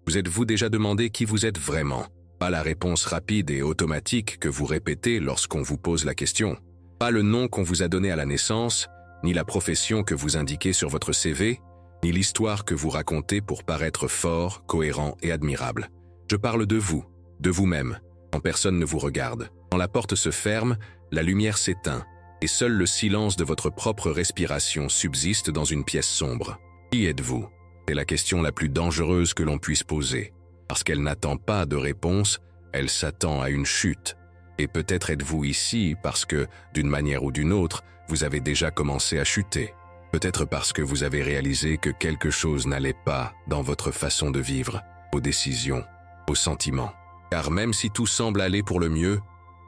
Vous êtes-vous déjà demandé qui vous êtes vraiment? Pas la réponse rapide et automatique que vous répétez lorsqu'on vous pose la question. Pas le nom qu'on vous a donné à la naissance, ni la profession que vous indiquez sur votre CV, ni l'histoire que vous racontez pour paraître fort, cohérent et admirable. Je parle de vous, de vous-même, quand personne ne vous regarde. Quand la porte se ferme, la lumière s'éteint, et seul le silence de votre propre respiration subsiste dans une pièce sombre. Qui êtes-vous? C'est la question la plus dangereuse que l'on puisse poser. Parce qu'elle n'attend pas de réponse, elle s'attend à une chute. Et peut-être êtes-vous ici parce que, d'une manière ou d'une autre, vous avez déjà commencé à chuter. Peut-être parce que vous avez réalisé que quelque chose n'allait pas dans votre façon de vivre, vos décisions, vos sentiments. Car même si tout semble aller pour le mieux,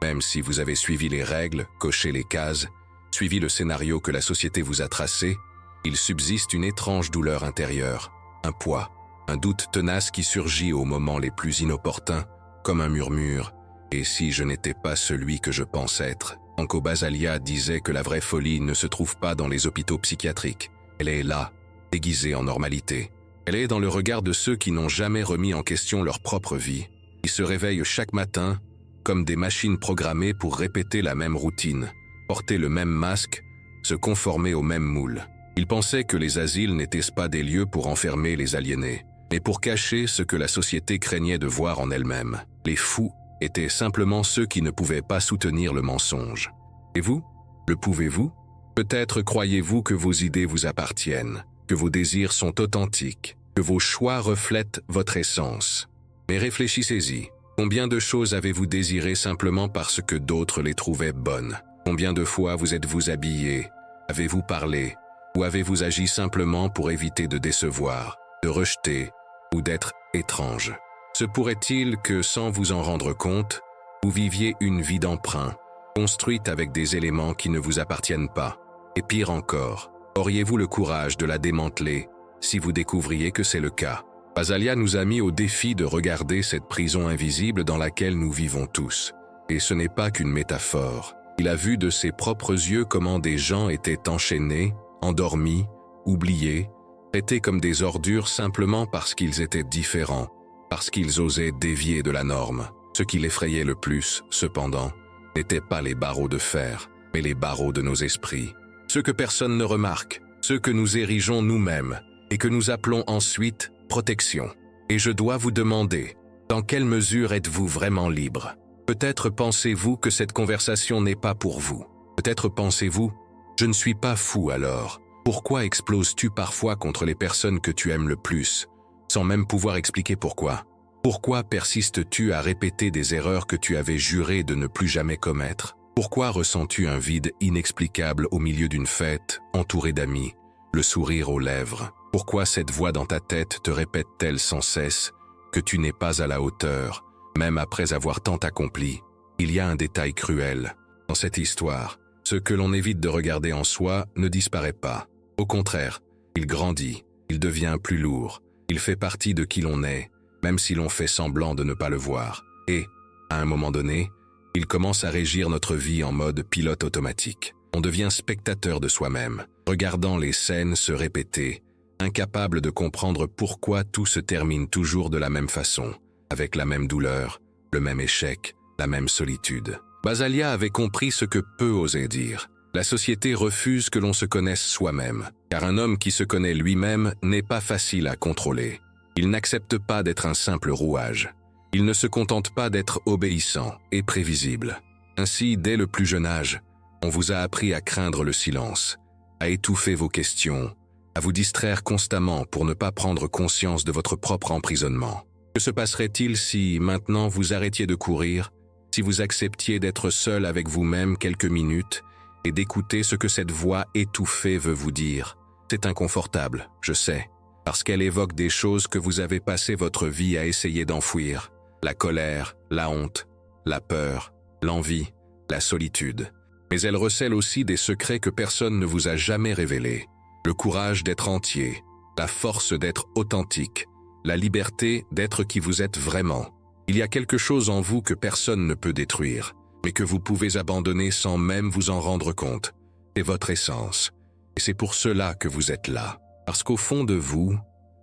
même si vous avez suivi les règles, coché les cases, suivi le scénario que la société vous a tracé, il subsiste une étrange douleur intérieure, un poids, un doute tenace qui surgit aux moments les plus inopportuns, comme un murmure. Et si je n'étais pas celui que je pense être? Franco Basaglia disait que la vraie folie ne se trouve pas dans les hôpitaux psychiatriques. Elle est là, déguisée en normalité. Elle est dans le regard de ceux qui n'ont jamais remis en question leur propre vie, qui se réveillent chaque matin comme des machines programmées pour répéter la même routine, porter le même masque, se conformer au même moule. Ils pensaient que les asiles n'étaient pas des lieux pour enfermer les aliénés, mais pour cacher ce que la société craignait de voir en elle-même. Les fous étaient simplement ceux qui ne pouvaient pas soutenir le mensonge. Et vous? Le pouvez-vous? Peut-être croyez-vous que vos idées vous appartiennent, que vos désirs sont authentiques, que vos choix reflètent votre essence. Mais réfléchissez-y. Combien de choses avez-vous désirées simplement parce que d'autres les trouvaient bonnes? Combien de fois vous êtes-vous habillé? Avez-vous parlé? Ou avez-vous agi simplement pour éviter de décevoir, de rejeter ou d'être étrange? Se pourrait-il que, sans vous en rendre compte, vous viviez une vie d'emprunt, construite avec des éléments qui ne vous appartiennent pas? Et pire encore, auriez-vous le courage de la démanteler si vous découvriez que c'est le cas? Basaglia nous a mis au défi de regarder cette prison invisible dans laquelle nous vivons tous. Et ce n'est pas qu'une métaphore. Il a vu de ses propres yeux comment des gens étaient enchaînés, endormis, oubliés, traités comme des ordures simplement parce qu'ils étaient différents, parce qu'ils osaient dévier de la norme. Ce qui l'effrayait le plus, cependant, n'étaient pas les barreaux de fer, mais les barreaux de nos esprits. Ceux que personne ne remarque, ceux que nous érigeons nous-mêmes, et que nous appelons ensuite protection. Et je dois vous demander, dans quelle mesure êtes-vous vraiment libre? Peut-être pensez-vous que cette conversation n'est pas pour vous. Peut-être pensez-vous, je ne suis pas fou alors. Pourquoi exploses-tu parfois contre les personnes que tu aimes le plus, sans même pouvoir expliquer pourquoi? Pourquoi persistes-tu à répéter des erreurs que tu avais juré de ne plus jamais commettre? Pourquoi ressens-tu un vide inexplicable au milieu d'une fête, entouré d'amis, le sourire aux lèvres? Pourquoi cette voix dans ta tête te répète-t-elle sans cesse que tu n'es pas à la hauteur, même après avoir tant accompli? Il y a un détail cruel. Dans cette histoire, ce que l'on évite de regarder en soi ne disparaît pas. Au contraire, il grandit, il devient plus lourd, il fait partie de qui l'on est, même si l'on fait semblant de ne pas le voir. Et, à un moment donné, il commence à régir notre vie en mode pilote automatique. On devient spectateur de soi-même, regardant les scènes se répéter, incapable de comprendre pourquoi tout se termine toujours de la même façon, avec la même douleur, le même échec, la même solitude. Basaglia avait compris ce que peu osaient dire. La société refuse que l'on se connaisse soi-même, car un homme qui se connaît lui-même n'est pas facile à contrôler. Il n'accepte pas d'être un simple rouage. Il ne se contente pas d'être obéissant et prévisible. Ainsi, dès le plus jeune âge, on vous a appris à craindre le silence, à étouffer vos questions, à vous distraire constamment pour ne pas prendre conscience de votre propre emprisonnement. Que se passerait-il si, maintenant, vous arrêtiez de courir, si vous acceptiez d'être seul avec vous-même quelques minutes et d'écouter ce que cette voix étouffée veut vous dire? C'est inconfortable, je sais, parce qu'elle évoque des choses que vous avez passé votre vie à essayer d'enfouir. La colère, la honte, la peur, l'envie, la solitude. Mais elle recèle aussi des secrets que personne ne vous a jamais révélés. Le courage d'être entier, la force d'être authentique, la liberté d'être qui vous êtes vraiment. Il y a quelque chose en vous que personne ne peut détruire, mais que vous pouvez abandonner sans même vous en rendre compte. C'est votre essence. Et c'est pour cela que vous êtes là. Parce qu'au fond de vous,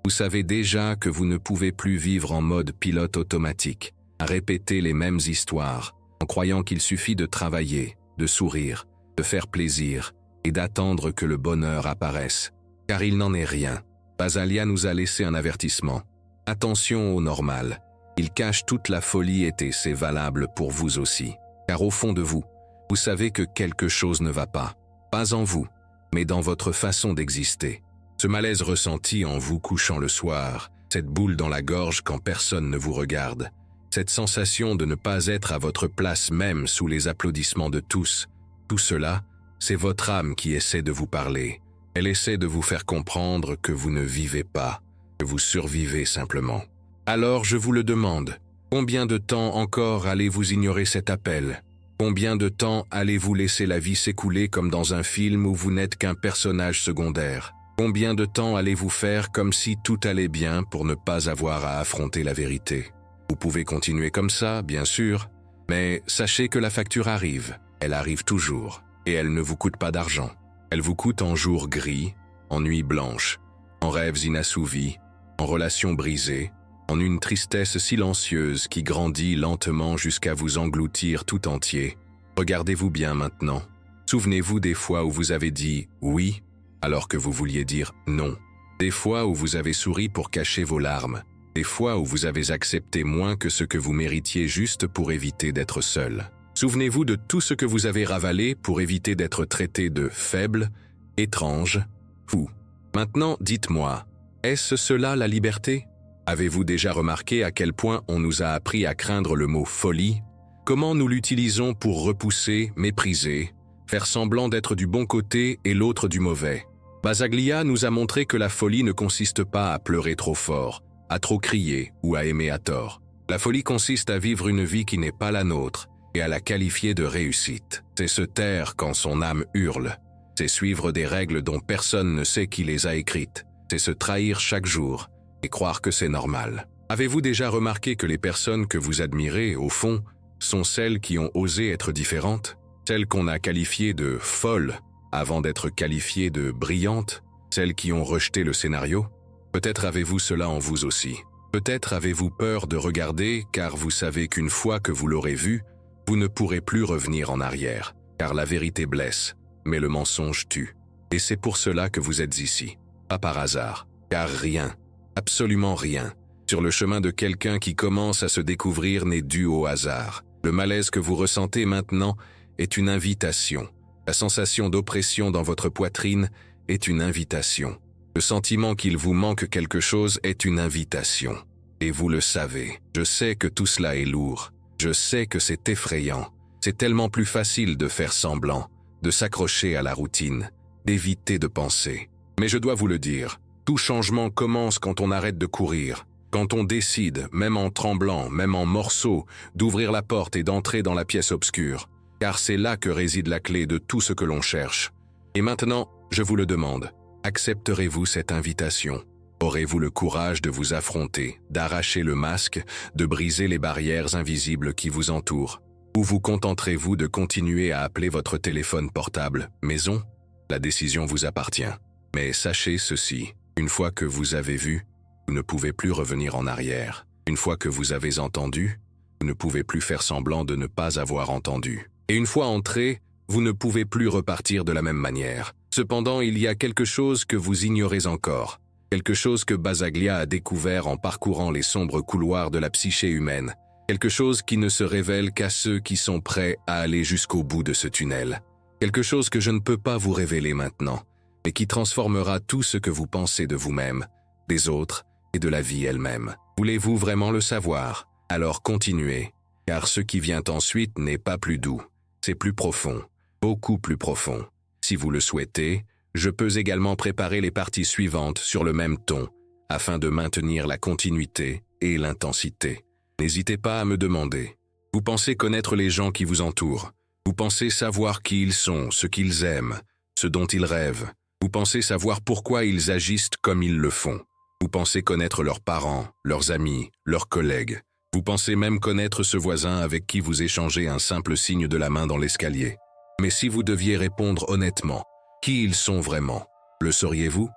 Vous savez déjà que vous ne pouvez plus vivre en mode pilote automatique, à répéter les mêmes histoires, en croyant qu'il suffit de travailler, de sourire, de faire plaisir et d'attendre que le bonheur apparaisse. Car il n'en est rien. Basalia nous a laissé un avertissement. Attention au normal. Il cache toute la folie et c'est valable pour vous aussi. Car au fond de vous, vous savez que quelque chose ne va pas. Pas en vous, mais dans votre façon d'exister. Ce malaise ressenti en vous couchant le soir, cette boule dans la gorge quand personne ne vous regarde, cette sensation de ne pas être à votre place même sous les applaudissements de tous, tout cela, c'est votre âme qui essaie de vous parler. Elle essaie de vous faire comprendre que vous ne vivez pas, que vous survivez simplement. Alors je vous le demande, combien de temps encore allez-vous ignorer cet appel ? Combien de temps allez-vous laisser la vie s'écouler comme dans un film où vous n'êtes qu'un personnage secondaire ? Combien de temps allez-vous faire comme si tout allait bien pour ne pas avoir à affronter la vérité ? Vous pouvez continuer comme ça, bien sûr, mais sachez que la facture arrive, elle arrive toujours, et elle ne vous coûte pas d'argent. Elle vous coûte en jours gris, en nuits blanches, en rêves inassouvis, en relations brisées, en une tristesse silencieuse qui grandit lentement jusqu'à vous engloutir tout entier. Regardez-vous bien maintenant. Souvenez-vous des fois où vous avez dit « oui » alors que vous vouliez dire « non ». Des fois où vous avez souri pour cacher vos larmes. Des fois où vous avez accepté moins que ce que vous méritiez juste pour éviter d'être seul. Souvenez-vous de tout ce que vous avez ravalé pour éviter d'être traité de faible, étrange, fou. Maintenant, dites-moi, est-ce cela la liberté ? Avez-vous déjà remarqué à quel point on nous a appris à craindre le mot « folie » ? Comment nous l'utilisons pour repousser, mépriser, faire semblant d'être du bon côté et l'autre du mauvais. Basaglia nous a montré que la folie ne consiste pas à pleurer trop fort, à trop crier ou à aimer à tort. La folie consiste à vivre une vie qui n'est pas la nôtre et à la qualifier de réussite. C'est se taire quand son âme hurle. C'est suivre des règles dont personne ne sait qui les a écrites. C'est se trahir chaque jour et croire que c'est normal. Avez-vous déjà remarqué que les personnes que vous admirez, au fond, sont celles qui ont osé être différentes ? Celles qu'on a qualifiées de folles avant d'être qualifiées de brillantes, celles qui ont rejeté le scénario. Peut-être avez-vous cela en vous aussi. Peut-être avez-vous peur de regarder car vous savez qu'une fois que vous l'aurez vu, vous ne pourrez plus revenir en arrière, car la vérité blesse, mais le mensonge tue. Et c'est pour cela que vous êtes ici, pas par hasard, car rien, absolument rien, sur le chemin de quelqu'un qui commence à se découvrir n'est dû au hasard. Le malaise que vous ressentez maintenant est une invitation. La sensation d'oppression dans votre poitrine est une invitation. Le sentiment qu'il vous manque quelque chose est une invitation. Et vous le savez, je sais que tout cela est lourd. Je sais que c'est effrayant. C'est tellement plus facile de faire semblant, de s'accrocher à la routine, d'éviter de penser. Mais je dois vous le dire, tout changement commence quand on arrête de courir. Quand on décide, même en tremblant, même en morceaux, d'ouvrir la porte et d'entrer dans la pièce obscure. Car c'est là que réside la clé de tout ce que l'on cherche. Et maintenant, je vous le demande, accepterez-vous cette invitation ? Aurez-vous le courage de vous affronter, d'arracher le masque, de briser les barrières invisibles qui vous entourent ? Ou vous contenterez-vous de continuer à appeler votre téléphone portable « maison » ? La décision vous appartient. Mais sachez ceci, une fois que vous avez vu, vous ne pouvez plus revenir en arrière. Une fois que vous avez entendu, vous ne pouvez plus faire semblant de ne pas avoir entendu. Et une fois entré, vous ne pouvez plus repartir de la même manière. Cependant, il y a quelque chose que vous ignorez encore. Quelque chose que Basaglia a découvert en parcourant les sombres couloirs de la psyché humaine. Quelque chose qui ne se révèle qu'à ceux qui sont prêts à aller jusqu'au bout de ce tunnel. Quelque chose que je ne peux pas vous révéler maintenant, mais qui transformera tout ce que vous pensez de vous-même, des autres et de la vie elle-même. Voulez-vous vraiment le savoir ? Alors continuez, car ce qui vient ensuite n'est pas plus doux. C'est plus profond, beaucoup plus profond. Si vous le souhaitez, je peux également préparer les parties suivantes sur le même ton, afin de maintenir la continuité et l'intensité. N'hésitez pas à me demander. Vous pensez connaître les gens qui vous entourent. Vous pensez savoir qui ils sont, ce qu'ils aiment, ce dont ils rêvent. Vous pensez savoir pourquoi ils agissent comme ils le font. Vous pensez connaître leurs parents, leurs amis, leurs collègues. Vous pensez même connaître ce voisin avec qui vous échangez un simple signe de la main dans l'escalier. Mais si vous deviez répondre honnêtement, qui ils sont vraiment, le sauriez-vous ?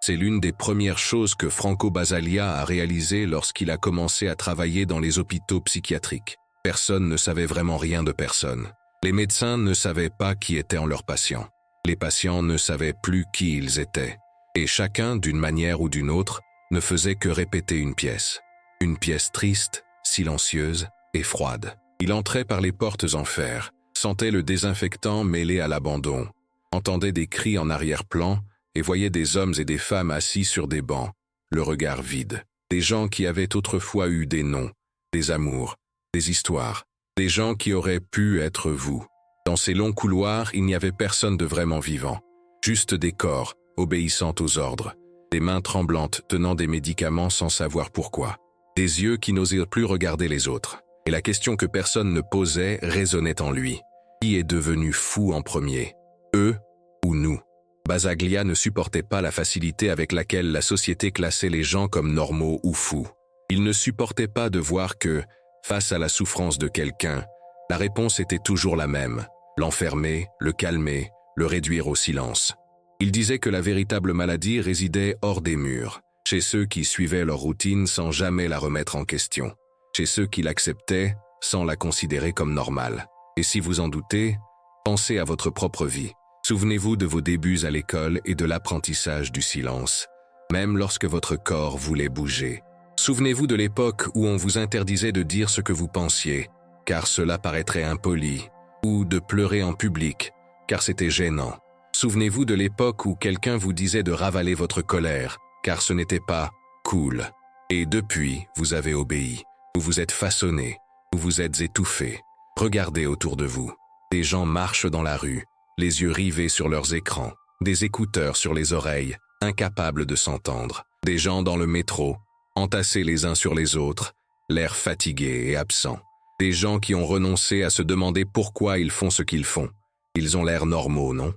C'est l'une des premières choses que Franco Basaglia a réalisées lorsqu'il a commencé à travailler dans les hôpitaux psychiatriques. Personne ne savait vraiment rien de personne. Les médecins ne savaient pas qui étaient leurs patients. Les patients ne savaient plus qui ils étaient. Et chacun, d'une manière ou d'une autre, ne faisait que répéter une pièce. Une pièce triste, silencieuse et froide. Il entrait par les portes en fer, sentait le désinfectant mêlé à l'abandon, entendait des cris en arrière-plan et voyait des hommes et des femmes assis sur des bancs, le regard vide. Des gens qui avaient autrefois eu des noms, des amours, des histoires, des gens qui auraient pu être vous. Dans ces longs couloirs, il n'y avait personne de vraiment vivant, juste des corps, obéissant aux ordres, des mains tremblantes tenant des médicaments sans savoir pourquoi, des yeux qui n'osaient plus regarder les autres. Et la question que personne ne posait résonnait en lui. Qui est devenu fou en premier? Eux ou nous? Basaglia ne supportait pas la facilité avec laquelle la société classait les gens comme normaux ou fous. Il ne supportait pas de voir que, face à la souffrance de quelqu'un, la réponse était toujours la même: l'enfermer, le calmer, le réduire au silence. Il disait que la véritable maladie résidait hors des murs, chez ceux qui suivaient leur routine sans jamais la remettre en question, chez ceux qui l'acceptaient sans la considérer comme normale. Et si vous en doutez, pensez à votre propre vie. Souvenez-vous de vos débuts à l'école et de l'apprentissage du silence, même lorsque votre corps voulait bouger. Souvenez-vous de l'époque où on vous interdisait de dire ce que vous pensiez, car cela paraîtrait impoli, ou de pleurer en public, car c'était gênant. Souvenez-vous de l'époque où quelqu'un vous disait de ravaler votre colère, car ce n'était pas cool. Et depuis, vous avez obéi. Vous vous êtes façonné, vous vous êtes étouffé. Regardez autour de vous. Des gens marchent dans la rue, les yeux rivés sur leurs écrans, des écouteurs sur les oreilles, incapables de s'entendre. Des gens dans le métro, entassés les uns sur les autres, l'air fatigué et absent. Des gens qui ont renoncé à se demander pourquoi ils font ce qu'ils font. Ils ont l'air normaux, non?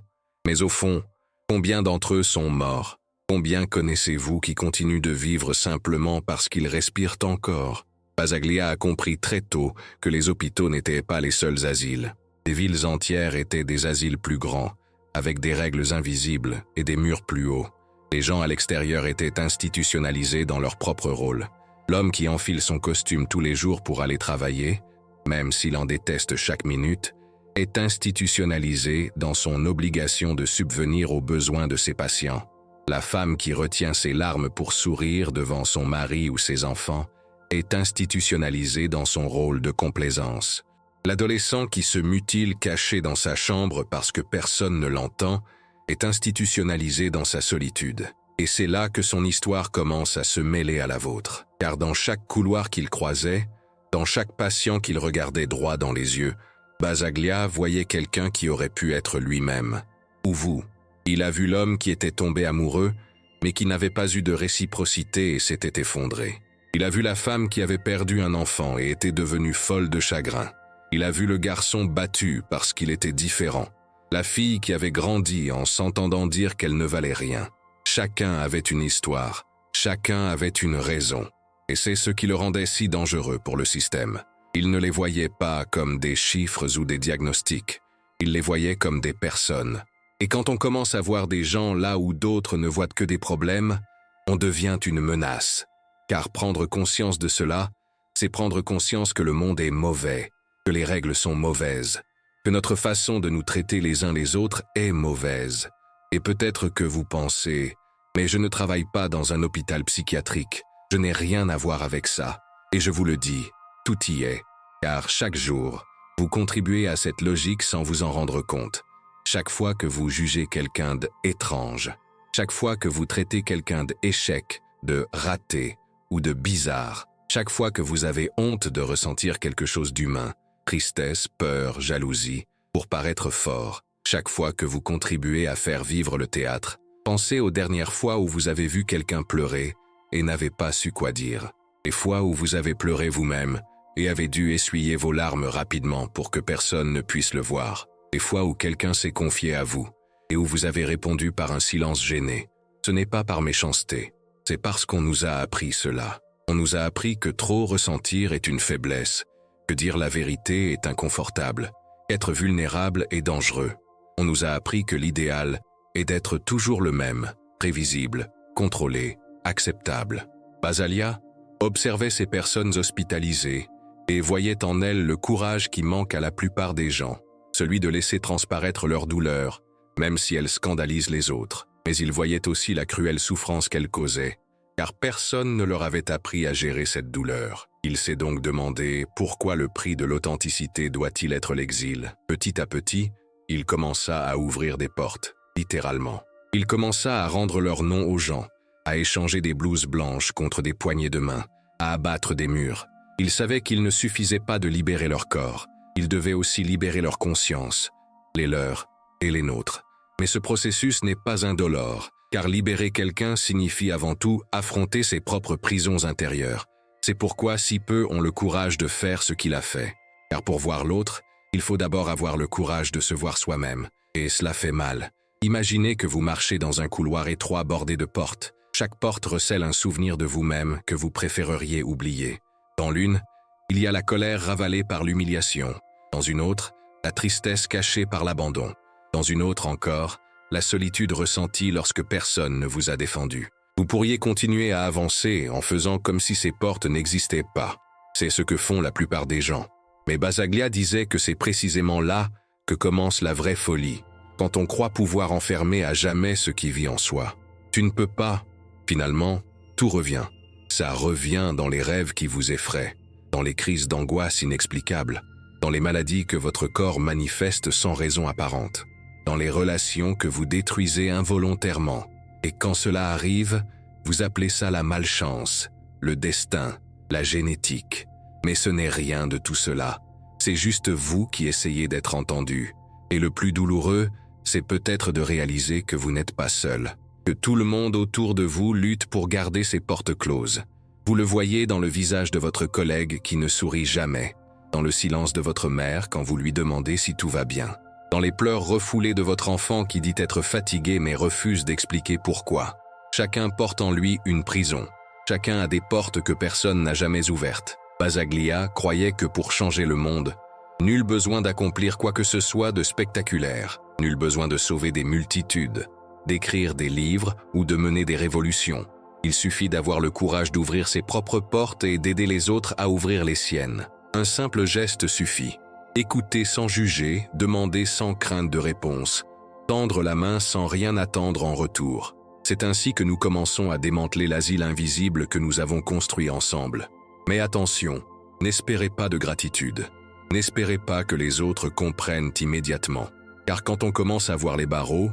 Mais au fond, combien d'entre eux sont morts? Combien connaissez-vous qui continuent de vivre simplement parce qu'ils respirent encore? Basaglia a compris très tôt que les hôpitaux n'étaient pas les seuls asiles. Des villes entières étaient des asiles plus grands, avec des règles invisibles et des murs plus hauts. Les gens à l'extérieur étaient institutionnalisés dans leur propre rôle. L'homme qui enfile son costume tous les jours pour aller travailler, même s'il en déteste chaque minute, est institutionnalisé dans son obligation de subvenir aux besoins de ses patients. La femme qui retient ses larmes pour sourire devant son mari ou ses enfants est institutionnalisé dans son rôle de complaisance. L'adolescent qui se mutile caché dans sa chambre parce que personne ne l'entend est institutionnalisé dans sa solitude. Et c'est là que son histoire commence à se mêler à la vôtre. Car dans chaque couloir qu'il croisait, dans chaque patient qu'il regardait droit dans les yeux, Basaglia voyait quelqu'un qui aurait pu être lui-même. Ou vous. Il a vu l'homme qui était tombé amoureux, mais qui n'avait pas eu de réciprocité et s'était effondré. Il a vu la femme qui avait perdu un enfant et était devenue folle de chagrin. Il a vu le garçon battu parce qu'il était différent. La fille qui avait grandi en s'entendant dire qu'elle ne valait rien. Chacun avait une histoire, chacun avait une raison. Et c'est ce qui le rendait si dangereux pour le système. Il ne les voyait pas comme des chiffres ou des diagnostics. Il les voyait comme des personnes. Et quand on commence à voir des gens là où d'autres ne voient que des problèmes, on devient une menace. Car prendre conscience de cela, c'est prendre conscience que le monde est mauvais, que les règles sont mauvaises, que notre façon de nous traiter les uns les autres est mauvaise. Et peut-être que vous pensez « Mais je ne travaille pas dans un hôpital psychiatrique, je n'ai rien à voir avec ça. » Et je vous le dis, tout y est, car chaque jour, vous contribuez à cette logique sans vous en rendre compte. Chaque fois que vous jugez quelqu'un d'étrange, chaque fois que vous traitez quelqu'un d'échec, de raté ou de bizarre, chaque fois que vous avez honte de ressentir quelque chose d'humain, tristesse, peur, jalousie, pour paraître fort, chaque fois que vous contribuez à faire vivre le théâtre, pensez aux dernières fois où vous avez vu quelqu'un pleurer et n'avez pas su quoi dire. Les fois où vous avez pleuré vous-même et avez dû essuyer vos larmes rapidement pour que personne ne puisse le voir. Les fois où quelqu'un s'est confié à vous et où vous avez répondu par un silence gêné. Ce n'est pas par méchanceté, c'est parce qu'on nous a appris cela. On nous a appris que trop ressentir est une faiblesse, que dire la vérité est inconfortable, qu'être vulnérable est dangereux. On nous a appris que l'idéal est d'être toujours le même, prévisible, contrôlée, acceptable. Basalia observait ces personnes hospitalisées et voyait en elles le courage qui manque à la plupart des gens, celui de laisser transparaître leur douleur, même si elles scandalisent les autres. Mais il voyait aussi la cruelle souffrance qu'elles causaient, car personne ne leur avait appris à gérer cette douleur. Il s'est donc demandé pourquoi le prix de l'authenticité doit-il être l'exil. Petit à petit, il commença à ouvrir des portes, littéralement. Il commença à rendre leur nom aux gens, à échanger des blouses blanches contre des poignées de main, à abattre des murs. Il savait qu'il ne suffisait pas de libérer leur corps, il devait aussi libérer leur conscience, les leurs et les nôtres. Mais ce processus n'est pas indolore, car libérer quelqu'un signifie avant tout affronter ses propres prisons intérieures. C'est pourquoi si peu ont le courage de faire ce qu'il a fait. Car pour voir l'autre, il faut d'abord avoir le courage de se voir soi-même, et cela fait mal. Imaginez que vous marchez dans un couloir étroit bordé de portes. Chaque porte recèle un souvenir de vous-même que vous préféreriez oublier. Dans l'une, il y a la colère ravalée par l'humiliation. Dans une autre, la tristesse cachée par l'abandon. Dans une autre encore, la solitude ressentie lorsque personne ne vous a défendu. Vous pourriez continuer à avancer en faisant comme si ces portes n'existaient pas. C'est ce que font la plupart des gens. Mais Basaglia disait que c'est précisément là que commence la vraie folie, quand on croit pouvoir enfermer à jamais ce qui vit en soi. Tu ne peux pas. Finalement, tout revient. Ça revient dans les rêves qui vous effraient, dans les crises d'angoisse inexplicables, dans les maladies que votre corps manifeste sans raison apparente, dans les relations que vous détruisez involontairement. Et quand cela arrive, vous appelez ça la malchance, le destin, la génétique. Mais ce n'est rien de tout cela. C'est juste vous qui essayez d'être entendu. Et le plus douloureux, c'est peut-être de réaliser que vous n'êtes pas seul, que tout le monde autour de vous lutte pour garder ses portes closes. Vous le voyez dans le visage de votre collègue qui ne sourit jamais, dans le silence de votre mère quand vous lui demandez si tout va bien, dans les pleurs refoulés de votre enfant qui dit être fatigué mais refuse d'expliquer pourquoi. Chacun porte en lui une prison. Chacun a des portes que personne n'a jamais ouvertes. Basaglia croyait que pour changer le monde, nul besoin d'accomplir quoi que ce soit de spectaculaire, nul besoin de sauver des multitudes, d'écrire des livres ou de mener des révolutions. Il suffit d'avoir le courage d'ouvrir ses propres portes et d'aider les autres à ouvrir les siennes. Un simple geste suffit. Écouter sans juger, demander sans crainte de réponse, tendre la main sans rien attendre en retour. C'est ainsi que nous commençons à démanteler l'asile invisible que nous avons construit ensemble. Mais attention, n'espérez pas de gratitude. N'espérez pas que les autres comprennent immédiatement. Car quand on commence à voir les barreaux,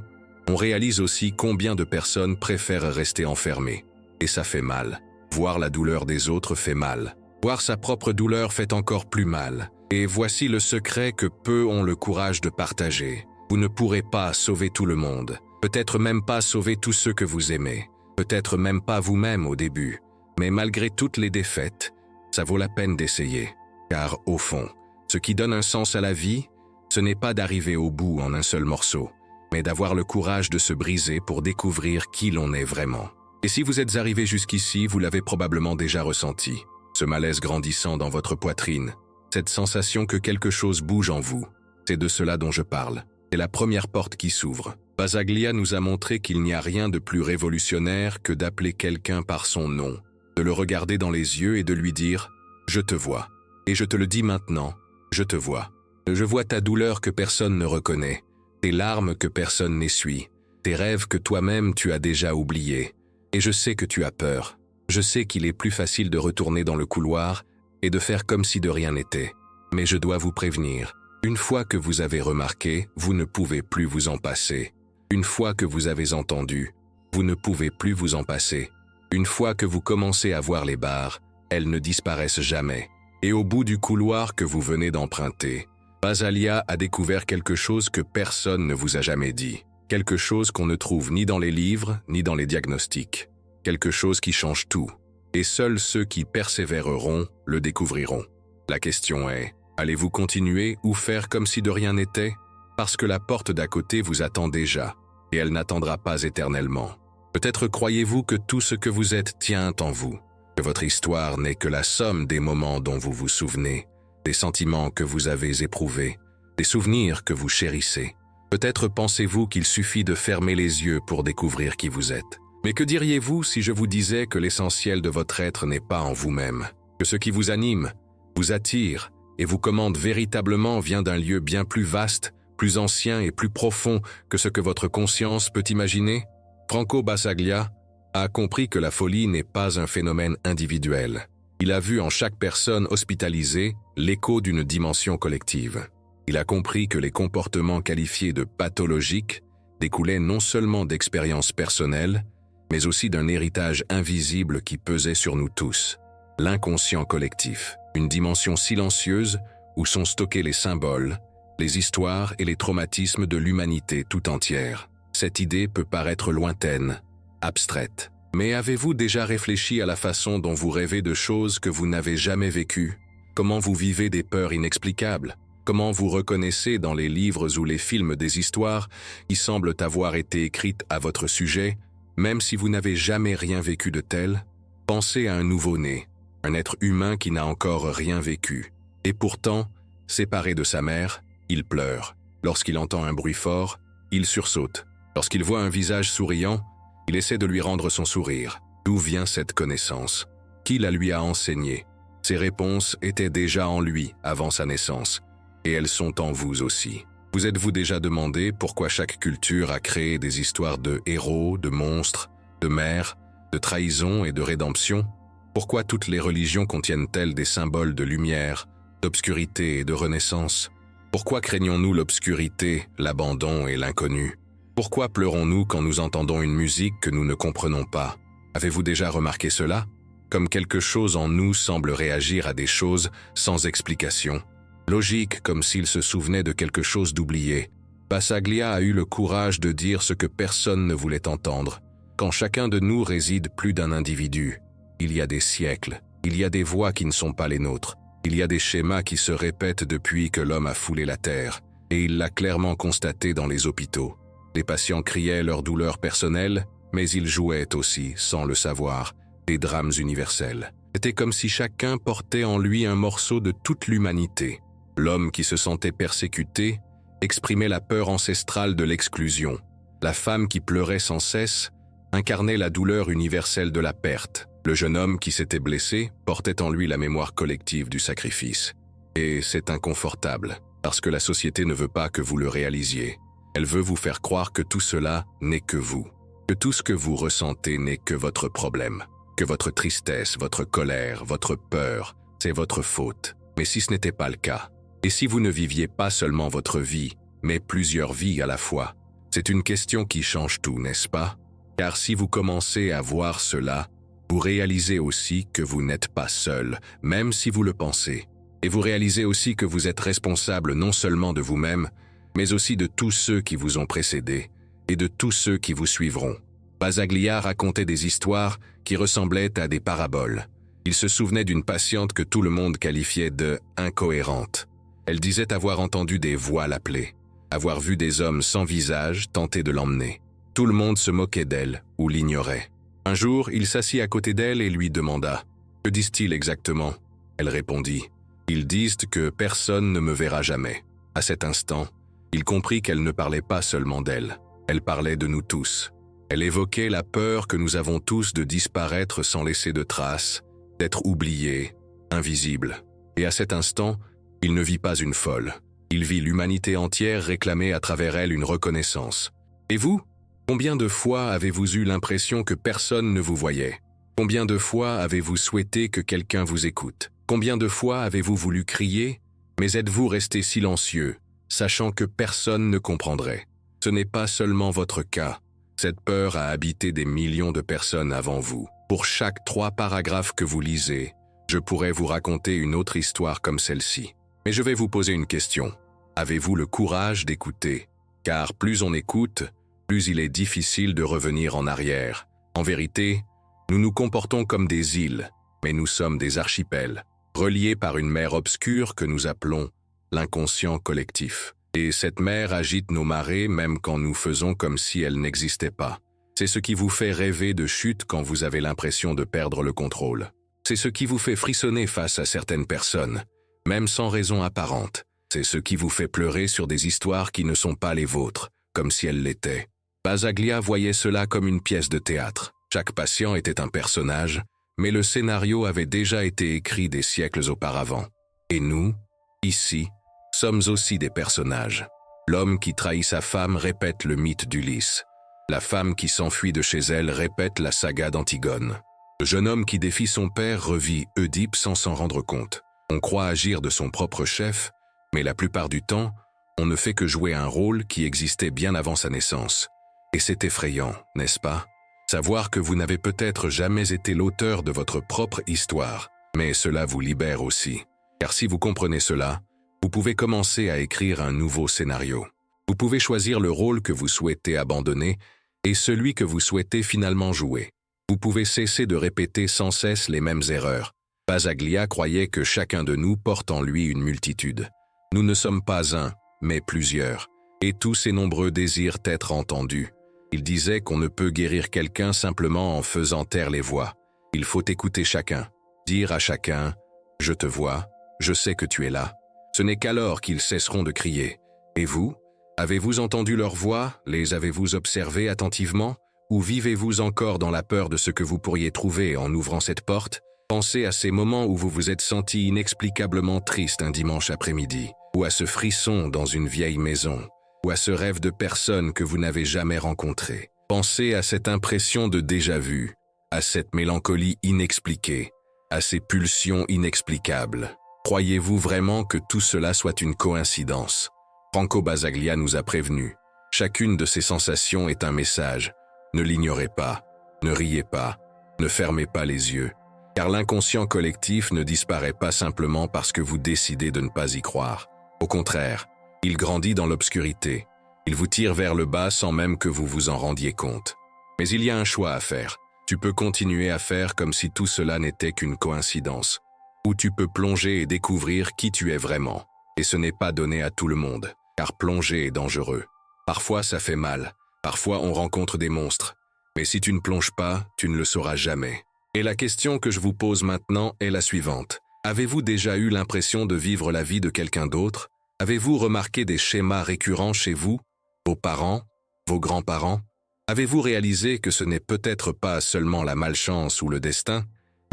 on réalise aussi combien de personnes préfèrent rester enfermées. Et ça fait mal. Voir la douleur des autres fait mal. Voir sa propre douleur fait encore plus mal. Et voici le secret que peu ont le courage de partager. Vous ne pourrez pas sauver tout le monde. Peut-être même pas sauver tous ceux que vous aimez. Peut-être même pas vous-même au début. Mais malgré toutes les défaites, ça vaut la peine d'essayer. Car au fond, ce qui donne un sens à la vie, ce n'est pas d'arriver au bout en un seul morceau, mais d'avoir le courage de se briser pour découvrir qui l'on est vraiment. Et si vous êtes arrivé jusqu'ici, vous l'avez probablement déjà ressenti. Ce malaise grandissant dans votre poitrine, cette sensation que quelque chose bouge en vous. C'est de cela dont je parle. C'est la première porte qui s'ouvre. Basaglia nous a montré qu'il n'y a rien de plus révolutionnaire que d'appeler quelqu'un par son nom, de le regarder dans les yeux et de lui dire « Je te vois. Et je te le dis maintenant, je te vois. Je vois ta douleur que personne ne reconnaît, tes larmes que personne n'essuie, tes rêves que toi-même tu as déjà oubliés. Et je sais que tu as peur. Je sais qu'il est plus facile de retourner dans le couloir et de faire comme si de rien n'était. Mais je dois vous prévenir, une fois que vous avez remarqué, vous ne pouvez plus vous en passer. Une fois que vous avez entendu, vous ne pouvez plus vous en passer. Une fois que vous commencez à voir les barres, elles ne disparaissent jamais. Et au bout du couloir que vous venez d'emprunter, Basaglia a découvert quelque chose que personne ne vous a jamais dit. Quelque chose qu'on ne trouve ni dans les livres, ni dans les diagnostics. Quelque chose qui change tout. Et seuls ceux qui persévéreront le découvriront. La question est, allez-vous continuer ou faire comme si de rien n'était? Parce que la porte d'à côté vous attend déjà, et elle n'attendra pas éternellement. Peut-être croyez-vous que tout ce que vous êtes tient en vous, que votre histoire n'est que la somme des moments dont vous vous souvenez, des sentiments que vous avez éprouvés, des souvenirs que vous chérissez. Peut-être pensez-vous qu'il suffit de fermer les yeux pour découvrir qui vous êtes. Mais que diriez-vous si je vous disais que l'essentiel de votre être n'est pas en vous-même, que ce qui vous anime, vous attire et vous commande véritablement vient d'un lieu bien plus vaste, plus ancien et plus profond que ce que votre conscience peut imaginer? Franco Basaglia a compris que la folie n'est pas un phénomène individuel. Il a vu en chaque personne hospitalisée l'écho d'une dimension collective. Il a compris que les comportements qualifiés de pathologiques découlaient non seulement d'expériences personnelles, mais aussi d'un héritage invisible qui pesait sur nous tous. L'inconscient collectif, une dimension silencieuse où sont stockés les symboles, les histoires et les traumatismes de l'humanité tout entière. Cette idée peut paraître lointaine, abstraite. Mais avez-vous déjà réfléchi à la façon dont vous rêvez de choses que vous n'avez jamais vécues? Comment vous vivez des peurs inexplicables? Comment vous reconnaissez dans les livres ou les films des histoires qui semblent avoir été écrites à votre sujet, même si vous n'avez jamais rien vécu de tel? Pensez à un nouveau-né, un être humain qui n'a encore rien vécu. Et pourtant, séparé de sa mère, il pleure. Lorsqu'il entend un bruit fort, il sursaute. Lorsqu'il voit un visage souriant, il essaie de lui rendre son sourire. D'où vient cette connaissance? Qui la lui a enseignée? Ces réponses étaient déjà en lui avant sa naissance, et elles sont en vous aussi. Vous êtes-vous déjà demandé pourquoi chaque culture a créé des histoires de héros, de monstres, de mères, de trahison et de rédemption? Pourquoi toutes les religions contiennent-elles des symboles de lumière, d'obscurité et de renaissance? Pourquoi craignons-nous l'obscurité, l'abandon et l'inconnu? Pourquoi pleurons-nous quand nous entendons une musique que nous ne comprenons pas? Avez-vous déjà remarqué cela? Comme quelque chose en nous semble réagir à des choses sans explication. Logique, comme s'il se souvenait de quelque chose d'oublié. Basaglia a eu le courage de dire ce que personne ne voulait entendre. Quand chacun de nous réside plus d'un individu, il y a des siècles, il y a des voix qui ne sont pas les nôtres, il y a des schémas qui se répètent depuis que l'homme a foulé la terre, et il l'a clairement constaté dans les hôpitaux. Les patients criaient leurs douleurs personnelles, mais ils jouaient aussi, sans le savoir, des drames universels. C'était comme si chacun portait en lui un morceau de toute l'humanité. L'homme qui se sentait persécuté exprimait la peur ancestrale de l'exclusion. La femme qui pleurait sans cesse incarnait la douleur universelle de la perte. Le jeune homme qui s'était blessé portait en lui la mémoire collective du sacrifice. Et c'est inconfortable, parce que la société ne veut pas que vous le réalisiez. Elle veut vous faire croire que tout cela n'est que vous, que tout ce que vous ressentez n'est que votre problème, que votre tristesse, votre colère, votre peur, c'est votre faute. Mais si ce n'était pas le cas, et si vous ne viviez pas seulement votre vie, mais plusieurs vies à la fois, c'est une question qui change tout, n'est-ce pas? Car si vous commencez à voir cela, vous réalisez aussi que vous n'êtes pas seul, même si vous le pensez. Et vous réalisez aussi que vous êtes responsable non seulement de vous-même, mais aussi de tous ceux qui vous ont précédé et de tous ceux qui vous suivront. Basaglia racontait des histoires qui ressemblaient à des paraboles. Il se souvenait d'une patiente que tout le monde qualifiait de « incohérente ». Elle disait avoir entendu des voix l'appeler, avoir vu des hommes sans visage tenter de l'emmener. Tout le monde se moquait d'elle ou l'ignorait. Un jour, il s'assit à côté d'elle et lui demanda « Que disent-ils exactement ?» Elle répondit « Ils disent que personne ne me verra jamais. » À cet instant, il comprit qu'elle ne parlait pas seulement d'elle, elle parlait de nous tous. Elle évoquait la peur que nous avons tous de disparaître sans laisser de traces, d'être oubliés, invisibles. Et à cet instant, il ne vit pas une folle. Il vit l'humanité entière réclamer à travers elle une reconnaissance. Et vous? Combien de fois avez-vous eu l'impression que personne ne vous voyait? Combien de fois avez-vous souhaité que quelqu'un vous écoute? Combien de fois avez-vous voulu crier, mais êtes-vous resté silencieux, sachant que personne ne comprendrait? Ce n'est pas seulement votre cas. Cette peur a habité des millions de personnes avant vous. Pour chaque 3 paragraphes que vous lisez, je pourrais vous raconter une autre histoire comme celle-ci. Mais je vais vous poser une question. Avez-vous le courage d'écouter? Car plus on écoute, plus il est difficile de revenir en arrière. En vérité, nous nous comportons comme des îles, mais nous sommes des archipels, reliés par une mer obscure que nous appelons l'inconscient collectif. Et cette mer agite nos marées même quand nous faisons comme si elle n'existait pas. C'est ce qui vous fait rêver de chute quand vous avez l'impression de perdre le contrôle. C'est ce qui vous fait frissonner face à certaines personnes, même sans raison apparente. C'est ce qui vous fait pleurer sur des histoires qui ne sont pas les vôtres, comme si elles l'étaient. Basaglia voyait cela comme une pièce de théâtre. Chaque patient était un personnage, mais le scénario avait déjà été écrit des siècles auparavant. Et nous, ici, sommes aussi des personnages. L'homme qui trahit sa femme répète le mythe d'Ulysse. La femme qui s'enfuit de chez elle répète la saga d'Antigone. Le jeune homme qui défie son père revit Oedipe sans s'en rendre compte. On croit agir de son propre chef, mais la plupart du temps, on ne fait que jouer un rôle qui existait bien avant sa naissance. Et c'est effrayant, n'est-ce pas? Savoir que vous n'avez peut-être jamais été l'auteur de votre propre histoire, mais cela vous libère aussi. Car si vous comprenez cela, vous pouvez commencer à écrire un nouveau scénario. Vous pouvez choisir le rôle que vous souhaitez abandonner et celui que vous souhaitez finalement jouer. Vous pouvez cesser de répéter sans cesse les mêmes erreurs. Basaglia croyait que chacun de nous porte en lui une multitude. Nous ne sommes pas un, mais plusieurs, et tous ces nombreux désirent être entendus. Il disait qu'on ne peut guérir quelqu'un simplement en faisant taire les voix. Il faut écouter chacun, dire à chacun « Je te vois, je sais que tu es là ». Ce n'est qu'alors qu'ils cesseront de crier. Et vous, avez-vous entendu leur voix? Les avez-vous observés attentivement? Ou vivez-vous encore dans la peur de ce que vous pourriez trouver en ouvrant cette porte? Pensez à ces moments où vous vous êtes senti inexplicablement triste un dimanche après-midi, ou à ce frisson dans une vieille maison, ou à ce rêve de personne que vous n'avez jamais rencontré. Pensez à cette impression de déjà-vu, à cette mélancolie inexpliquée, à ces pulsions inexplicables. Croyez-vous vraiment que tout cela soit une coïncidence? Franco Basaglia nous a prévenus. Chacune de ces sensations est un message. Ne l'ignorez pas, ne riez pas, ne fermez pas les yeux. Car l'inconscient collectif ne disparaît pas simplement parce que vous décidez de ne pas y croire. Au contraire, il grandit dans l'obscurité. Il vous tire vers le bas sans même que vous vous en rendiez compte. Mais il y a un choix à faire. Tu peux continuer à faire comme si tout cela n'était qu'une coïncidence. Ou tu peux plonger et découvrir qui tu es vraiment. Et ce n'est pas donné à tout le monde, car plonger est dangereux. Parfois ça fait mal, parfois on rencontre des monstres. Mais si tu ne plonges pas, tu ne le sauras jamais. Et la question que je vous pose maintenant est la suivante. Avez-vous déjà eu l'impression de vivre la vie de quelqu'un d'autre? Avez-vous remarqué des schémas récurrents chez vous, vos parents, vos grands-parents? Avez-vous réalisé que ce n'est peut-être pas seulement la malchance ou le destin,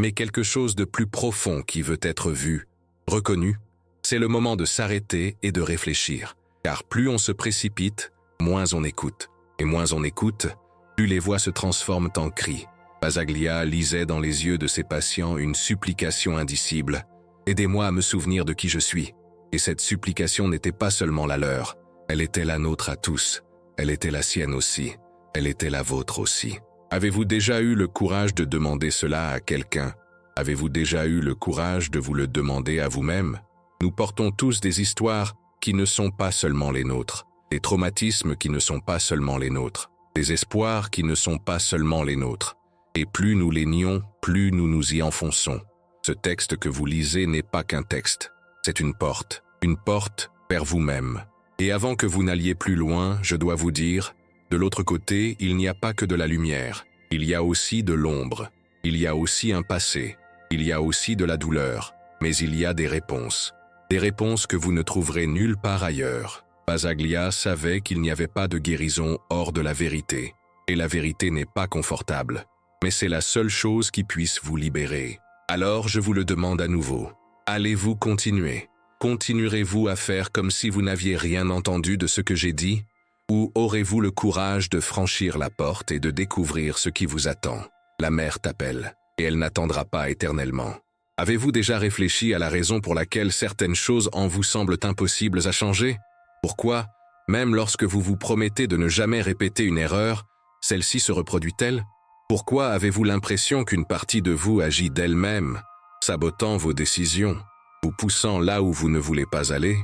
mais quelque chose de plus profond qui veut être vu, reconnu? C'est le moment de s'arrêter et de réfléchir, car plus on se précipite, moins on écoute. Et moins on écoute, plus les voix se transforment en cris. Basaglia lisait dans les yeux de ses patients une supplication indicible. « Aidez-moi à me souvenir de qui je suis ». Et cette supplication n'était pas seulement la leur, elle était la nôtre à tous, elle était la sienne aussi, elle était la vôtre aussi. Avez-vous déjà eu le courage de demander cela à quelqu'un? Avez-vous déjà eu le courage de vous le demander à vous-même? Nous portons tous des histoires qui ne sont pas seulement les nôtres, des traumatismes qui ne sont pas seulement les nôtres, des espoirs qui ne sont pas seulement les nôtres. Et plus nous les nions, plus nous nous y enfonçons. Ce texte que vous lisez n'est pas qu'un texte, c'est une porte vers vous-même. Et avant que vous n'alliez plus loin, je dois vous dire, de l'autre côté, il n'y a pas que de la lumière, il y a aussi de l'ombre, il y a aussi un passé, il y a aussi de la douleur, mais il y a des réponses que vous ne trouverez nulle part ailleurs. Basaglia savait qu'il n'y avait pas de guérison hors de la vérité, et la vérité n'est pas confortable, mais c'est la seule chose qui puisse vous libérer. Alors je vous le demande à nouveau, allez-vous continuer? Continuerez-vous à faire comme si vous n'aviez rien entendu de ce que j'ai dit? Ou aurez-vous le courage de franchir la porte et de découvrir ce qui vous attend? La mère t'appelle, et elle n'attendra pas éternellement. Avez-vous déjà réfléchi à la raison pour laquelle certaines choses en vous semblent impossibles à changer? Pourquoi, même lorsque vous vous promettez de ne jamais répéter une erreur, celle-ci se reproduit-elle? Pourquoi avez-vous l'impression qu'une partie de vous agit d'elle-même, sabotant vos décisions, vous poussant là où vous ne voulez pas aller?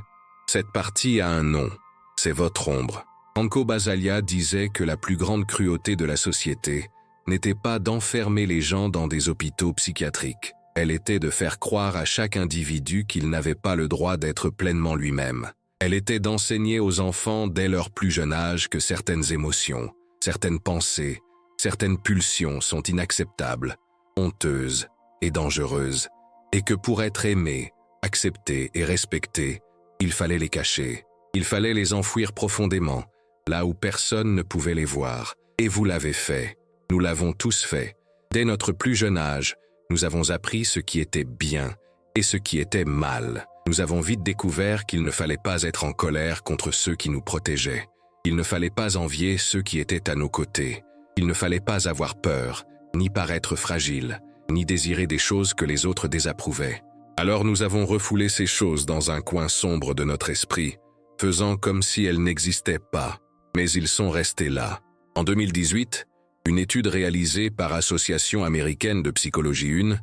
Cette partie a un nom, c'est votre ombre. Franco Basaglia disait que la plus grande cruauté de la société n'était pas d'enfermer les gens dans des hôpitaux psychiatriques. Elle était de faire croire à chaque individu qu'il n'avait pas le droit d'être pleinement lui-même. Elle était d'enseigner aux enfants dès leur plus jeune âge que certaines émotions, certaines pensées, certaines pulsions sont inacceptables, honteuses et dangereuses, et que pour être aimé, accepté et respecté, il fallait les cacher, il fallait les enfouir profondément, là où personne ne pouvait les voir. Et vous l'avez fait. Nous l'avons tous fait. Dès notre plus jeune âge, nous avons appris ce qui était bien et ce qui était mal. Nous avons vite découvert qu'il ne fallait pas être en colère contre ceux qui nous protégeaient. Il ne fallait pas envier ceux qui étaient à nos côtés. Il ne fallait pas avoir peur, ni paraître fragile, ni désirer des choses que les autres désapprouvaient. Alors nous avons refoulé ces choses dans un coin sombre de notre esprit, faisant comme si elles n'existaient pas, mais ils sont restés là. En 2018, une étude réalisée par Association américaine de psychologie 1,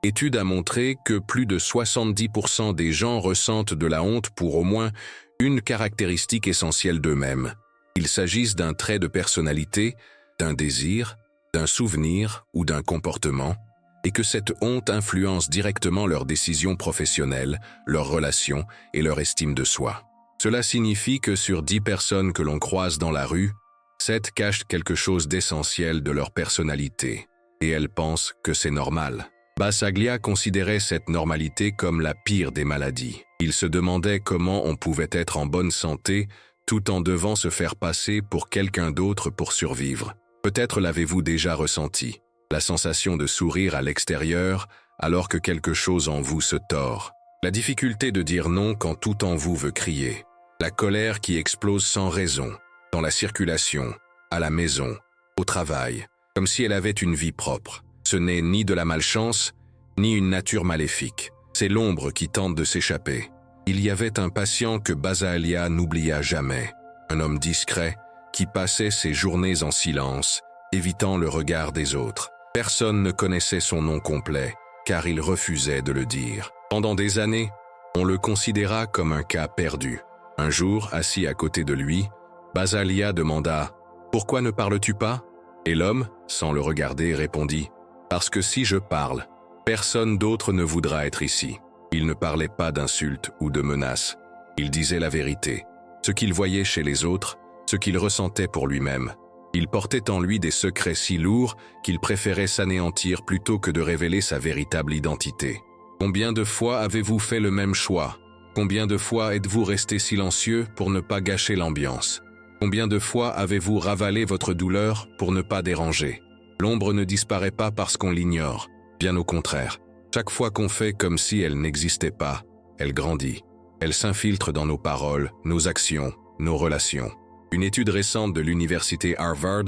étude a montré que plus de 70% des gens ressentent de la honte pour au moins une caractéristique essentielle d'eux-mêmes. Il s'agisse d'un trait de personnalité, d'un désir, d'un souvenir ou d'un comportement, et que cette honte influence directement leurs décisions professionnelles, leurs relations et leur estime de soi. Cela signifie que sur 10 personnes que l'on croise dans la rue, 7 cachent quelque chose d'essentiel de leur personnalité, et elles pensent que c'est normal. Bassaglia considérait cette normalité comme la pire des maladies. Il se demandait comment on pouvait être en bonne santé tout en devant se faire passer pour quelqu'un d'autre pour survivre. Peut-être l'avez-vous déjà ressenti, la sensation de sourire à l'extérieur alors que quelque chose en vous se tord. La difficulté de dire non quand tout en vous veut crier. La colère qui explose sans raison, dans la circulation, à la maison, au travail, comme si elle avait une vie propre. Ce n'est ni de la malchance, ni une nature maléfique. C'est l'ombre qui tente de s'échapper. Il y avait un patient que Basaglia n'oublia jamais, un homme discret qui passait ses journées en silence, évitant le regard des autres. Personne ne connaissait son nom complet, car il refusait de le dire. Pendant des années, on le considéra comme un cas perdu. Un jour, assis à côté de lui, Basaglia demanda « Pourquoi ne parles-tu pas ?» Et l'homme, sans le regarder, répondit « Parce que si je parle, personne d'autre ne voudra être ici. » Il ne parlait pas d'insultes ou de menaces. Il disait la vérité, ce qu'il voyait chez les autres, ce qu'il ressentait pour lui-même. Il portait en lui des secrets si lourds qu'il préférait s'anéantir plutôt que de révéler sa véritable identité. Combien de fois avez-vous fait le même choix? Combien de fois êtes-vous resté silencieux pour ne pas gâcher l'ambiance? Combien de fois avez-vous ravalé votre douleur pour ne pas déranger? L'ombre ne disparaît pas parce qu'on l'ignore, bien au contraire. Chaque fois qu'on fait comme si elle n'existait pas, elle grandit. Elle s'infiltre dans nos paroles, nos actions, nos relations. Une étude récente de l'université Harvard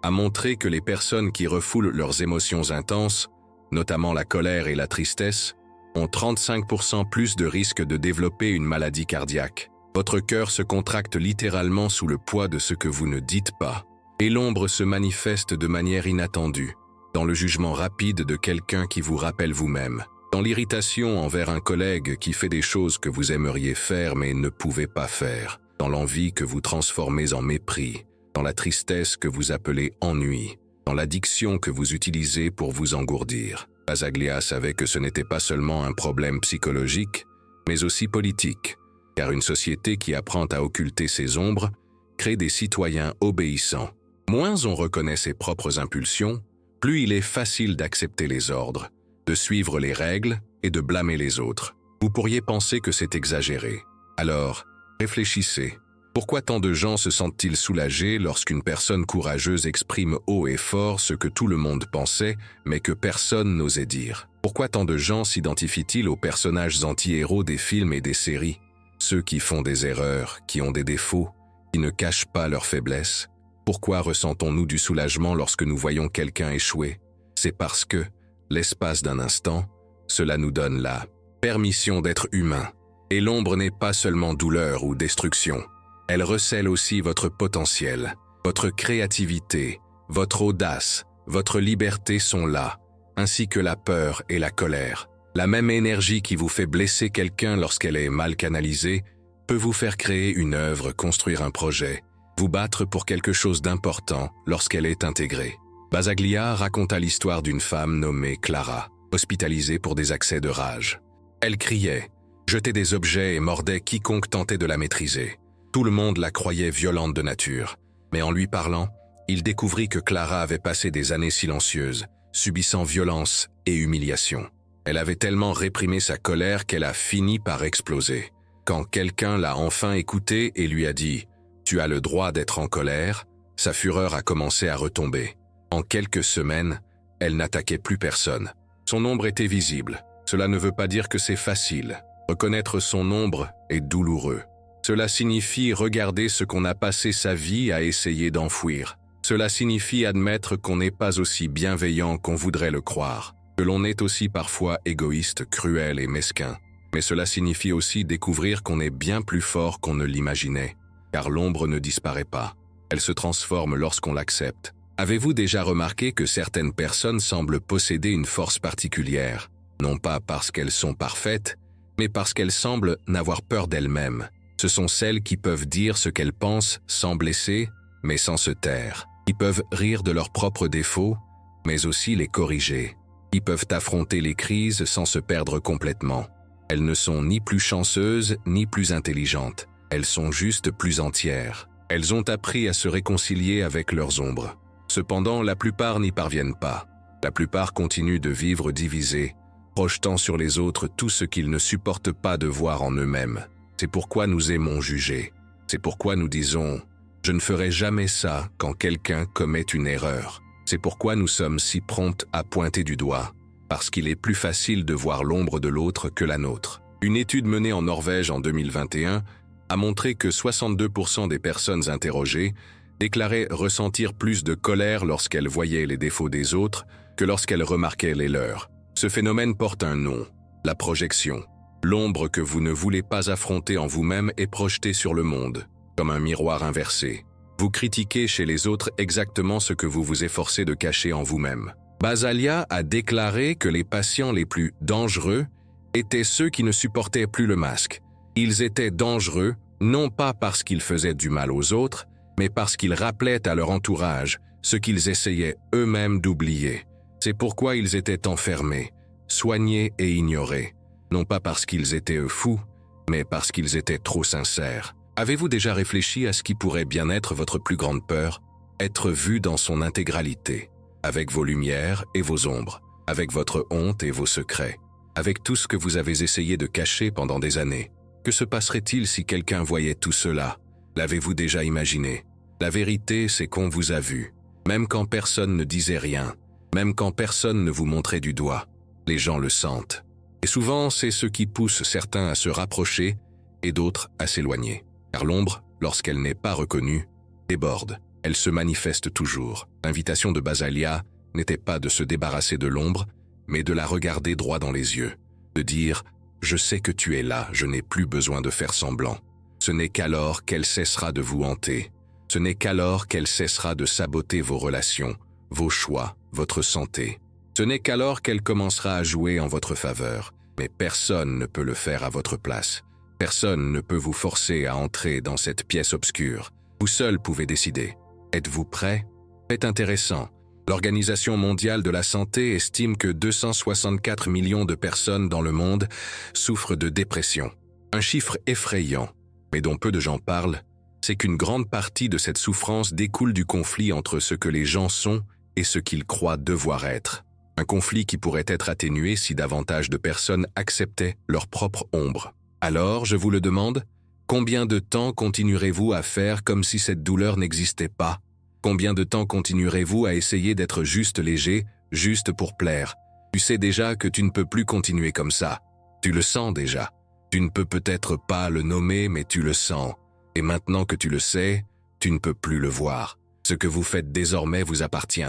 a montré que les personnes qui refoulent leurs émotions intenses, notamment la colère et la tristesse, ont 35% plus de risque de développer une maladie cardiaque. Votre cœur se contracte littéralement sous le poids de ce que vous ne dites pas. Et l'ombre se manifeste de manière inattendue, dans le jugement rapide de quelqu'un qui vous rappelle vous-même, dans l'irritation envers un collègue qui fait des choses que vous aimeriez faire mais ne pouvez pas faire, dans l'envie que vous transformez en mépris, dans la tristesse que vous appelez ennui, dans l'addiction que vous utilisez pour vous engourdir. Basaglia savait que ce n'était pas seulement un problème psychologique, mais aussi politique, car une société qui apprend à occulter ses ombres crée des citoyens obéissants. Moins on reconnaît ses propres impulsions, plus il est facile d'accepter les ordres, de suivre les règles et de blâmer les autres. Vous pourriez penser que c'est exagéré. Alors, réfléchissez. Pourquoi tant de gens se sentent-ils soulagés lorsqu'une personne courageuse exprime haut et fort ce que tout le monde pensait, mais que personne n'osait dire? Pourquoi tant de gens s'identifient-ils aux personnages anti-héros des films et des séries? Ceux qui font des erreurs, qui ont des défauts, qui ne cachent pas leurs faiblesses. Pourquoi ressentons-nous du soulagement lorsque nous voyons quelqu'un échouer? C'est parce que, l'espace d'un instant, cela nous donne la permission d'être humain. Et l'ombre n'est pas seulement douleur ou destruction. Elle recèle aussi votre potentiel, votre créativité, votre audace, votre liberté sont là, ainsi que la peur et la colère. La même énergie qui vous fait blesser quelqu'un lorsqu'elle est mal canalisée peut vous faire créer une œuvre, construire un projet, vous battre pour quelque chose d'important lorsqu'elle est intégrée. Basaglia raconta l'histoire d'une femme nommée Clara, hospitalisée pour des accès de rage. Elle criait, jetait des objets et mordait quiconque tentait de la maîtriser. Tout le monde la croyait violente de nature, mais en lui parlant, il découvrit que Clara avait passé des années silencieuses, subissant violence et humiliation. Elle avait tellement réprimé sa colère qu'elle a fini par exploser. Quand quelqu'un l'a enfin écoutée et lui a dit « Tu as le droit d'être en colère », sa fureur a commencé à retomber. En quelques semaines, elle n'attaquait plus personne. Son ombre était visible. Cela ne veut pas dire que c'est facile. Reconnaître son ombre est douloureux. Cela signifie regarder ce qu'on a passé sa vie à essayer d'enfouir. Cela signifie admettre qu'on n'est pas aussi bienveillant qu'on voudrait le croire, que l'on est aussi parfois égoïste, cruel et mesquin. Mais cela signifie aussi découvrir qu'on est bien plus fort qu'on ne l'imaginait, car l'ombre ne disparaît pas. Elle se transforme lorsqu'on l'accepte. Avez-vous déjà remarqué que certaines personnes semblent posséder une force particulière, non pas parce qu'elles sont parfaites, mais parce qu'elles semblent n'avoir peur d'elles-mêmes. Ce sont celles qui peuvent dire ce qu'elles pensent sans blesser, mais sans se taire, qui peuvent rire de leurs propres défauts, mais aussi les corriger, qui peuvent affronter les crises sans se perdre complètement. Elles ne sont ni plus chanceuses ni plus intelligentes, elles sont juste plus entières. Elles ont appris à se réconcilier avec leurs ombres. Cependant, la plupart n'y parviennent pas. La plupart continuent de vivre divisés, projetant sur les autres tout ce qu'ils ne supportent pas de voir en eux-mêmes. C'est pourquoi nous aimons juger. C'est pourquoi nous disons « je ne ferai jamais ça » quand quelqu'un commet une erreur. C'est pourquoi nous sommes si prompts à pointer du doigt, parce qu'il est plus facile de voir l'ombre de l'autre que la nôtre. Une étude menée en Norvège en 2021 a montré que 62% des personnes interrogées déclaraient ressentir plus de colère lorsqu'elles voyaient les défauts des autres que lorsqu'elles remarquaient les leurs. Ce phénomène porte un nom, la projection. L'ombre que vous ne voulez pas affronter en vous-même est projetée sur le monde, comme un miroir inversé. Vous critiquez chez les autres exactement ce que vous vous efforcez de cacher en vous-même. Basaglia a déclaré que les patients les plus dangereux étaient ceux qui ne supportaient plus le masque. Ils étaient dangereux, non pas parce qu'ils faisaient du mal aux autres, mais parce qu'ils rappelaient à leur entourage ce qu'ils essayaient eux-mêmes d'oublier. C'est pourquoi ils étaient enfermés, soignés et ignorés. Non pas parce qu'ils étaient fous, mais parce qu'ils étaient trop sincères. Avez-vous déjà réfléchi à ce qui pourrait bien être votre plus grande peur? Être vu dans son intégralité, avec vos lumières et vos ombres, avec votre honte et vos secrets, avec tout ce que vous avez essayé de cacher pendant des années. Que se passerait-il si quelqu'un voyait tout cela? L'avez-vous déjà imaginé? La vérité, c'est qu'on vous a vu, même quand personne ne disait rien, même quand personne ne vous montrait du doigt. Les gens le sentent. Et souvent, c'est ce qui pousse certains à se rapprocher et d'autres à s'éloigner. Car l'ombre, lorsqu'elle n'est pas reconnue, déborde. Elle se manifeste toujours. L'invitation de Basaglia n'était pas de se débarrasser de l'ombre, mais de la regarder droit dans les yeux. De dire « Je sais que tu es là, je n'ai plus besoin de faire semblant ». Ce n'est qu'alors qu'elle cessera de vous hanter. Ce n'est qu'alors qu'elle cessera de saboter vos relations, vos choix, votre santé. Ce n'est qu'alors qu'elle commencera à jouer en votre faveur. Mais personne ne peut le faire à votre place. Personne ne peut vous forcer à entrer dans cette pièce obscure. Vous seul pouvez décider. Êtes-vous prêt? C'est intéressant. L'Organisation mondiale de la santé estime que 264 millions de personnes dans le monde souffrent de dépression. Un chiffre effrayant, mais dont peu de gens parlent, c'est qu'une grande partie de cette souffrance découle du conflit entre ce que les gens sont et ce qu'ils croient devoir être. Un conflit qui pourrait être atténué si davantage de personnes acceptaient leur propre ombre. Alors, je vous le demande, combien de temps continuerez-vous à faire comme si cette douleur n'existait pas? Combien de temps continuerez-vous à essayer d'être juste léger, juste pour plaire? Tu sais déjà que tu ne peux plus continuer comme ça. Tu le sens déjà. Tu ne peux peut-être pas le nommer, mais tu le sens. Et maintenant que tu le sais, tu ne peux plus le voir. Ce que vous faites désormais vous appartient.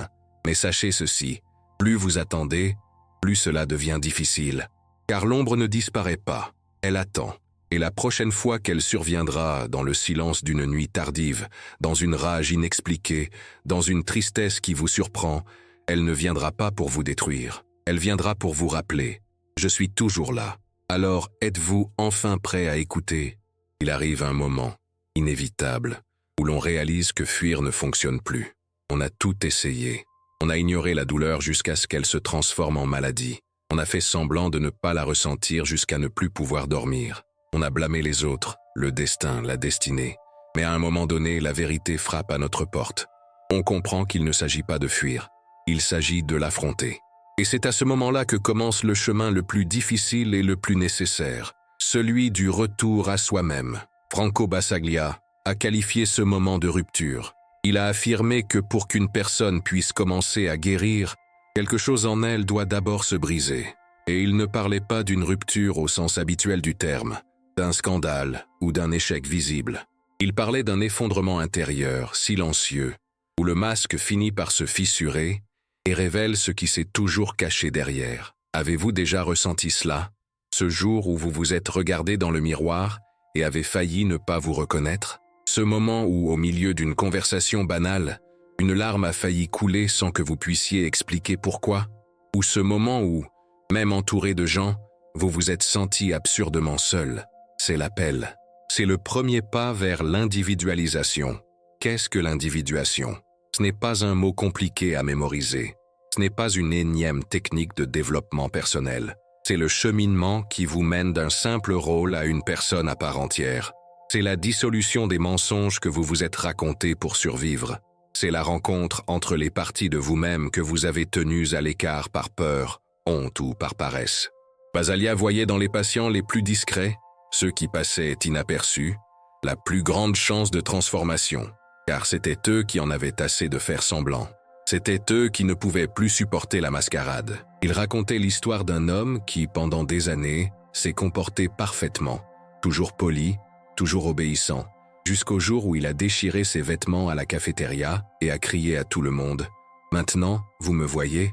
Mais sachez ceci, plus vous attendez, plus cela devient difficile. Car l'ombre ne disparaît pas, elle attend. Et la prochaine fois qu'elle surviendra dans le silence d'une nuit tardive, dans une rage inexpliquée, dans une tristesse qui vous surprend, elle ne viendra pas pour vous détruire. Elle viendra pour vous rappeler « Je suis toujours là ». Alors êtes-vous enfin prêt à écouter? Il arrive un moment, inévitable, où l'on réalise que fuir ne fonctionne plus. On a tout essayé. On a ignoré la douleur jusqu'à ce qu'elle se transforme en maladie. On a fait semblant de ne pas la ressentir jusqu'à ne plus pouvoir dormir. On a blâmé les autres, le destin, la destinée. Mais à un moment donné, la vérité frappe à notre porte. On comprend qu'il ne s'agit pas de fuir. Il s'agit de l'affronter. Et c'est à ce moment-là que commence le chemin le plus difficile et le plus nécessaire, celui du retour à soi-même. Franco Basaglia a qualifié ce moment de rupture. Il a affirmé que pour qu'une personne puisse commencer à guérir, quelque chose en elle doit d'abord se briser. Et il ne parlait pas d'une rupture au sens habituel du terme, d'un scandale ou d'un échec visible. Il parlait d'un effondrement intérieur, silencieux, où le masque finit par se fissurer et révèle ce qui s'est toujours caché derrière. Avez-vous déjà ressenti cela, ce jour où vous vous êtes regardé dans le miroir et avez failli ne pas vous reconnaître? Ce moment où, au milieu d'une conversation banale, une larme a failli couler sans que vous puissiez expliquer pourquoi? Ou ce moment où, même entouré de gens, vous vous êtes senti absurdement seul? C'est l'appel. C'est le premier pas vers l'individualisation. Qu'est-ce que l'individuation? Ce n'est pas un mot compliqué à mémoriser. Ce n'est pas une énième technique de développement personnel. C'est le cheminement qui vous mène d'un simple rôle à une personne à part entière. C'est la dissolution des mensonges que vous vous êtes racontés pour survivre. C'est la rencontre entre les parties de vous-même que vous avez tenues à l'écart par peur, honte ou par paresse. Basaglia voyait dans les patients les plus discrets, ceux qui passaient inaperçus, la plus grande chance de transformation, car c'était eux qui en avaient assez de faire semblant. C'étaient eux qui ne pouvaient plus supporter la mascarade. Il racontait l'histoire d'un homme qui, pendant des années, s'est comporté parfaitement, toujours poli, toujours obéissant, jusqu'au jour où il a déchiré ses vêtements à la cafétéria et a crié à tout le monde « Maintenant, vous me voyez ?»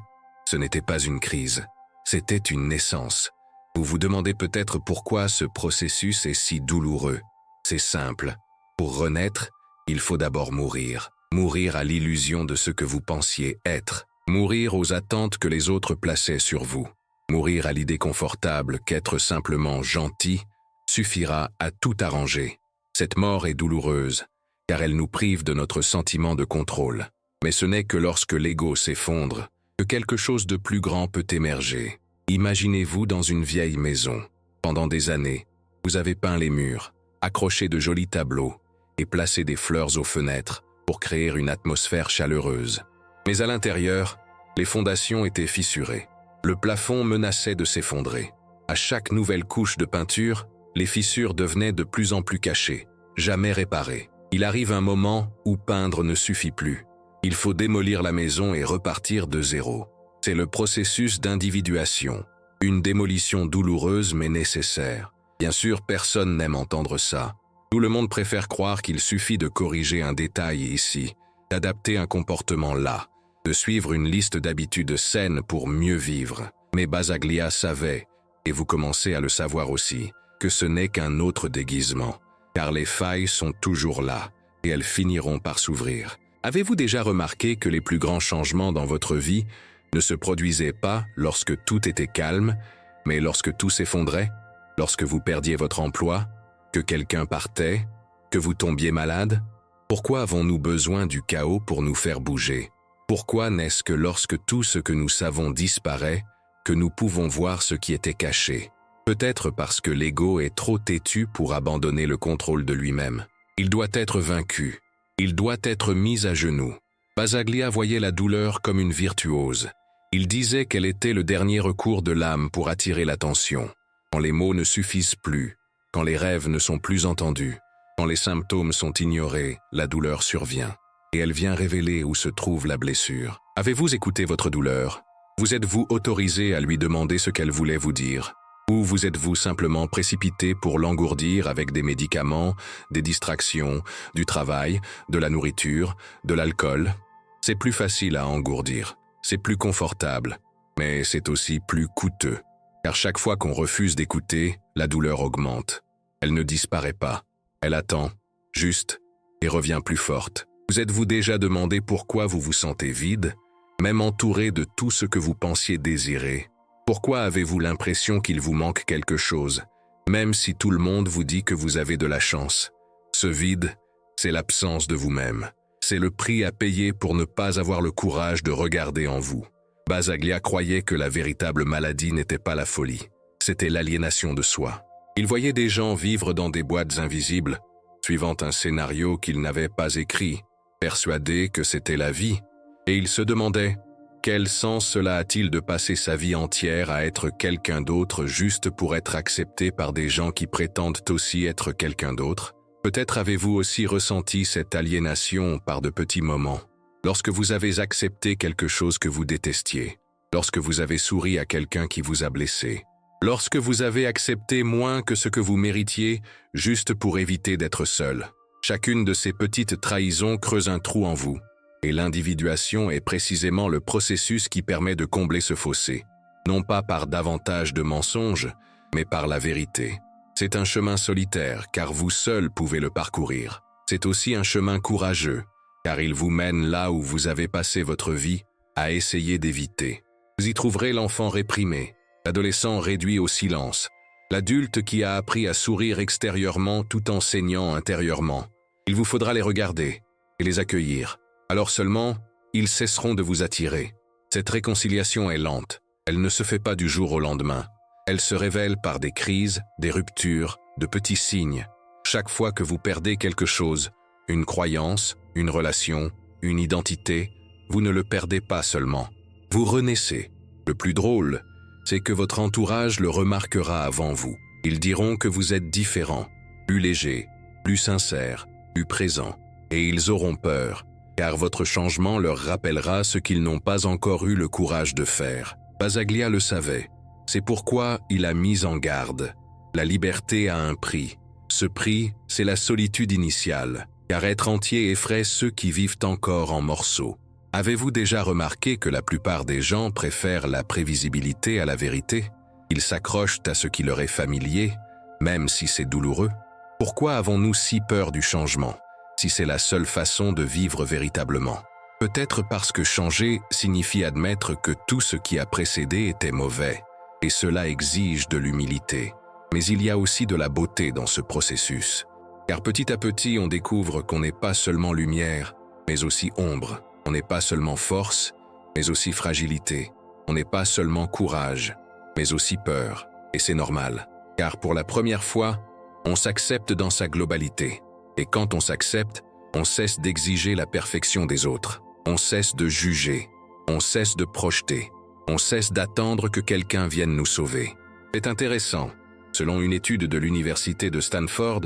Ce n'était pas une crise, c'était une naissance. Vous vous demandez peut-être pourquoi ce processus est si douloureux. C'est simple. Pour renaître, il faut d'abord mourir. Mourir à l'illusion de ce que vous pensiez être. Mourir aux attentes que les autres plaçaient sur vous. Mourir à l'idée confortable qu'être simplement gentil suffira à tout arranger. Cette mort est douloureuse, car elle nous prive de notre sentiment de contrôle. Mais ce n'est que lorsque l'ego s'effondre que quelque chose de plus grand peut émerger. Imaginez-vous dans une vieille maison. Pendant des années, vous avez peint les murs, accroché de jolis tableaux et placé des fleurs aux fenêtres pour créer une atmosphère chaleureuse. Mais à l'intérieur, les fondations étaient fissurées. Le plafond menaçait de s'effondrer. À chaque nouvelle couche de peinture, les fissures devenaient de plus en plus cachées, jamais réparées. Il arrive un moment où peindre ne suffit plus. Il faut démolir la maison et repartir de zéro. C'est le processus d'individuation. Une démolition douloureuse mais nécessaire. Bien sûr, personne n'aime entendre ça. Tout le monde préfère croire qu'il suffit de corriger un détail ici, d'adapter un comportement là, de suivre une liste d'habitudes saines pour mieux vivre. Mais Basaglia savait, et vous commencez à le savoir aussi, que ce n'est qu'un autre déguisement, car les failles sont toujours là, et elles finiront par s'ouvrir. Avez-vous déjà remarqué que les plus grands changements dans votre vie ne se produisaient pas lorsque tout était calme, mais lorsque tout s'effondrait, lorsque vous perdiez votre emploi, que quelqu'un partait, que vous tombiez malade? Pourquoi avons-nous besoin du chaos pour nous faire bouger? Pourquoi n'est-ce que lorsque tout ce que nous savons disparaît, que nous pouvons voir ce qui était caché? Peut-être parce que l'ego est trop têtu pour abandonner le contrôle de lui-même. Il doit être vaincu. Il doit être mis à genoux. Basaglia voyait la douleur comme une virtuose. Il disait qu'elle était le dernier recours de l'âme pour attirer l'attention. Quand les mots ne suffisent plus, quand les rêves ne sont plus entendus, quand les symptômes sont ignorés, la douleur survient. Et elle vient révéler où se trouve la blessure. Avez-vous écouté votre douleur? Vous êtes-vous autorisé à lui demander ce qu'elle voulait vous dire? Ou vous êtes-vous simplement précipité pour l'engourdir avec des médicaments, des distractions, du travail, de la nourriture, de l'alcool? C'est plus facile à engourdir, c'est plus confortable, mais c'est aussi plus coûteux. Car chaque fois qu'on refuse d'écouter, la douleur augmente. Elle ne disparaît pas, elle attend, juste, et revient plus forte. Vous êtes-vous déjà demandé pourquoi vous vous sentez vide, même entouré de tout ce que vous pensiez désirer? Pourquoi avez-vous l'impression qu'il vous manque quelque chose, même si tout le monde vous dit que vous avez de la chance? Ce vide, c'est l'absence de vous-même. C'est le prix à payer pour ne pas avoir le courage de regarder en vous. Basaglia croyait que la véritable maladie n'était pas la folie, c'était l'aliénation de soi. Il voyait des gens vivre dans des boîtes invisibles, suivant un scénario qu'ils n'avaient pas écrit, persuadés que c'était la vie, et il se demandait: quel sens cela a-t-il de passer sa vie entière à être quelqu'un d'autre juste pour être accepté par des gens qui prétendent aussi être quelqu'un d'autre? Peut-être avez-vous aussi ressenti cette aliénation par de petits moments, lorsque vous avez accepté quelque chose que vous détestiez, lorsque vous avez souri à quelqu'un qui vous a blessé, lorsque vous avez accepté moins que ce que vous méritiez juste pour éviter d'être seul. Chacune de ces petites trahisons creuse un trou en vous, et l'individuation est précisément le processus qui permet de combler ce fossé, non pas par davantage de mensonges, mais par la vérité. C'est un chemin solitaire, car vous seul pouvez le parcourir. C'est aussi un chemin courageux, car il vous mène là où vous avez passé votre vie à essayer d'éviter. Vous y trouverez l'enfant réprimé, l'adolescent réduit au silence, l'adulte qui a appris à sourire extérieurement tout en saignant intérieurement. Il vous faudra les regarder et les accueillir. Alors seulement, ils cesseront de vous attirer. Cette réconciliation est lente. Elle ne se fait pas du jour au lendemain. Elle se révèle par des crises, des ruptures, de petits signes. Chaque fois que vous perdez quelque chose, une croyance, une relation, une identité, vous ne le perdez pas seulement. Vous renaissez. Le plus drôle, c'est que votre entourage le remarquera avant vous. Ils diront que vous êtes différent, plus léger, plus sincère, plus présent. Et ils auront peur, car votre changement leur rappellera ce qu'ils n'ont pas encore eu le courage de faire. Basaglia le savait. C'est pourquoi il a mis en garde. La liberté a un prix. Ce prix, c'est la solitude initiale, car être entier effraie ceux qui vivent encore en morceaux. Avez-vous déjà remarqué que la plupart des gens préfèrent la prévisibilité à la vérité? Ils s'accrochent à ce qui leur est familier, même si c'est douloureux. Pourquoi avons-nous si peur du changement, si c'est la seule façon de vivre véritablement? Peut-être parce que changer signifie admettre que tout ce qui a précédé était mauvais, et cela exige de l'humilité. Mais il y a aussi de la beauté dans ce processus, car petit à petit on découvre qu'on n'est pas seulement lumière, mais aussi ombre. On n'est pas seulement force, mais aussi fragilité. On n'est pas seulement courage, mais aussi peur. Et c'est normal, car pour la première fois, on s'accepte dans sa globalité. Et quand on s'accepte, on cesse d'exiger la perfection des autres. On cesse de juger. On cesse de projeter. On cesse d'attendre que quelqu'un vienne nous sauver. C'est intéressant. Selon une étude de l'université de Stanford,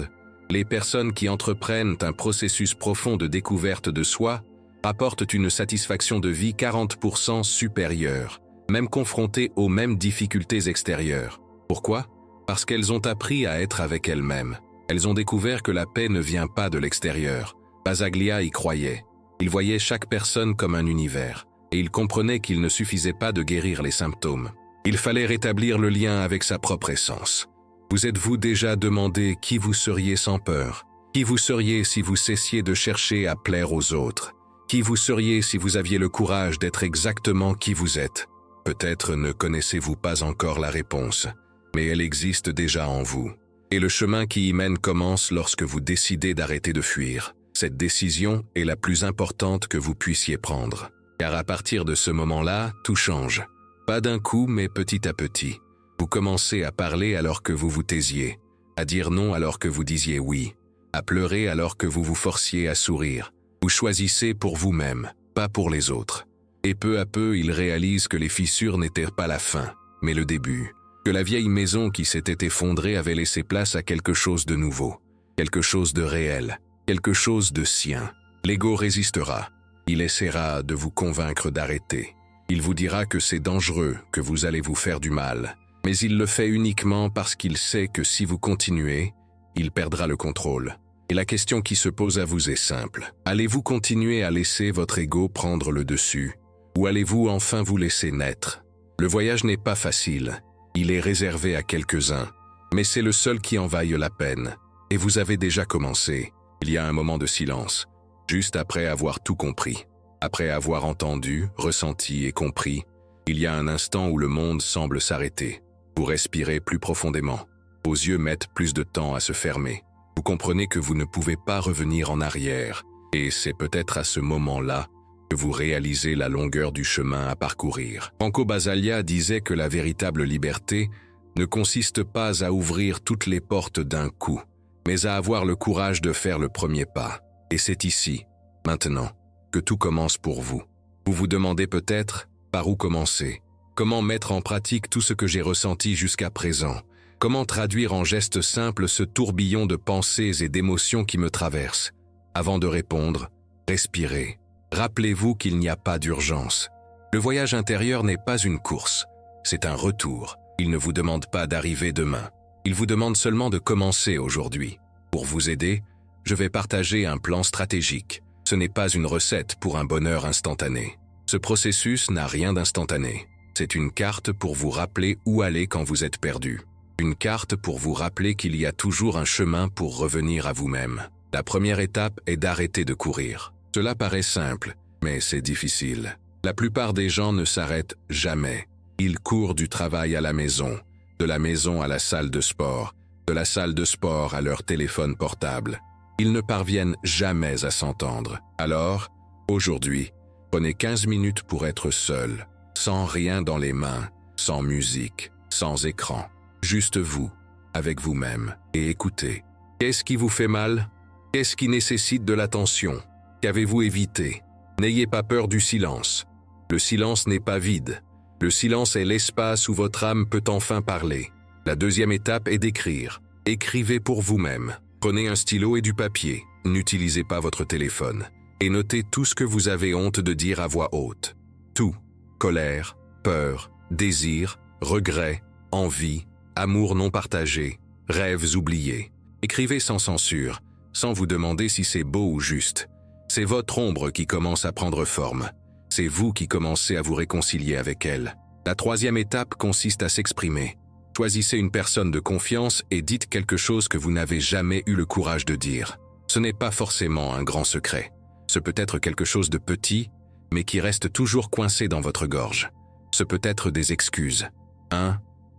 les personnes qui entreprennent un processus profond de découverte de soi rapportent une satisfaction de vie 40% supérieure, même confrontées aux mêmes difficultés extérieures. Pourquoi? Parce qu'elles ont appris à être avec elles-mêmes. Elles ont découvert que la paix ne vient pas de l'extérieur. Basaglia y croyait. Il voyait chaque personne comme un univers, et il comprenait qu'il ne suffisait pas de guérir les symptômes. Il fallait rétablir le lien avec sa propre essence. Vous êtes-vous déjà demandé qui vous seriez sans peur? Qui vous seriez si vous cessiez de chercher à plaire aux autres? Qui vous seriez si vous aviez le courage d'être exactement qui vous êtes? Peut-être ne connaissez-vous pas encore la réponse, mais elle existe déjà en vous. Et le chemin qui y mène commence lorsque vous décidez d'arrêter de fuir. Cette décision est la plus importante que vous puissiez prendre. Car à partir de ce moment-là, tout change. Pas d'un coup, mais petit à petit. Vous commencez à parler alors que vous vous taisiez, à dire non alors que vous disiez oui, à pleurer alors que vous vous forciez à sourire. Vous choisissez pour vous-même, pas pour les autres. Et peu à peu, il réalise que les fissures n'étaient pas la fin, mais le début. Que la vieille maison qui s'était effondrée avait laissé place à quelque chose de nouveau, quelque chose de réel, quelque chose de sien. L'ego résistera. Il essaiera de vous convaincre d'arrêter. Il vous dira que c'est dangereux, que vous allez vous faire du mal. Mais il le fait uniquement parce qu'il sait que si vous continuez, il perdra le contrôle. Et la question qui se pose à vous est simple. Allez-vous continuer à laisser votre ego prendre le dessus? Ou allez-vous enfin vous laisser naître? Le voyage n'est pas facile. Il est réservé à quelques-uns. Mais c'est le seul qui en vaille la peine. Et vous avez déjà commencé. Il y a un moment de silence, juste après avoir tout compris. Après avoir entendu, ressenti et compris, il y a un instant où le monde semble s'arrêter. Vous respirez plus profondément. Vos yeux mettent plus de temps à se fermer. Vous comprenez que vous ne pouvez pas revenir en arrière, et c'est peut-être à ce moment-là que vous réalisez la longueur du chemin à parcourir. Franco Basaglia disait que la véritable liberté ne consiste pas à ouvrir toutes les portes d'un coup, mais à avoir le courage de faire le premier pas. Et c'est ici, maintenant, que tout commence pour vous. Vous vous demandez peut-être par où commencer, comment mettre en pratique tout ce que j'ai ressenti jusqu'à présent. Comment traduire en gestes simples ce tourbillon de pensées et d'émotions qui me traverse? Avant de répondre, respirez. Rappelez-vous qu'il n'y a pas d'urgence. Le voyage intérieur n'est pas une course, c'est un retour. Il ne vous demande pas d'arriver demain. Il vous demande seulement de commencer aujourd'hui. Pour vous aider, je vais partager un plan stratégique. Ce n'est pas une recette pour un bonheur instantané. Ce processus n'a rien d'instantané. C'est une carte pour vous rappeler où aller quand vous êtes perdu. Une carte pour vous rappeler qu'il y a toujours un chemin pour revenir à vous-même. La première étape est d'arrêter de courir. Cela paraît simple, mais c'est difficile. La plupart des gens ne s'arrêtent jamais. Ils courent du travail à la maison, de la maison à la salle de sport, de la salle de sport à leur téléphone portable. Ils ne parviennent jamais à s'entendre. Alors, aujourd'hui, prenez 15 minutes pour être seul, sans rien dans les mains, sans musique, sans écran. Juste vous, avec vous-même, et écoutez. Qu'est-ce qui vous fait mal? Qu'est-ce qui nécessite de l'attention? Qu'avez-vous évité? N'ayez pas peur du silence. Le silence n'est pas vide. Le silence est l'espace où votre âme peut enfin parler. La deuxième étape est d'écrire. Écrivez pour vous-même. Prenez un stylo et du papier. N'utilisez pas votre téléphone. Et notez tout ce que vous avez honte de dire à voix haute. Tout. Colère, peur, désir, regret, envie, amour non partagé, rêves oubliés. Écrivez sans censure, sans vous demander si c'est beau ou juste. C'est votre ombre qui commence à prendre forme. C'est vous qui commencez à vous réconcilier avec elle. La troisième étape consiste à s'exprimer. Choisissez une personne de confiance et dites quelque chose que vous n'avez jamais eu le courage de dire. Ce n'est pas forcément un grand secret. Ce peut être quelque chose de petit, mais qui reste toujours coincé dans votre gorge. Ce peut être des excuses.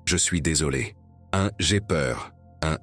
Je suis désolé. J'ai peur.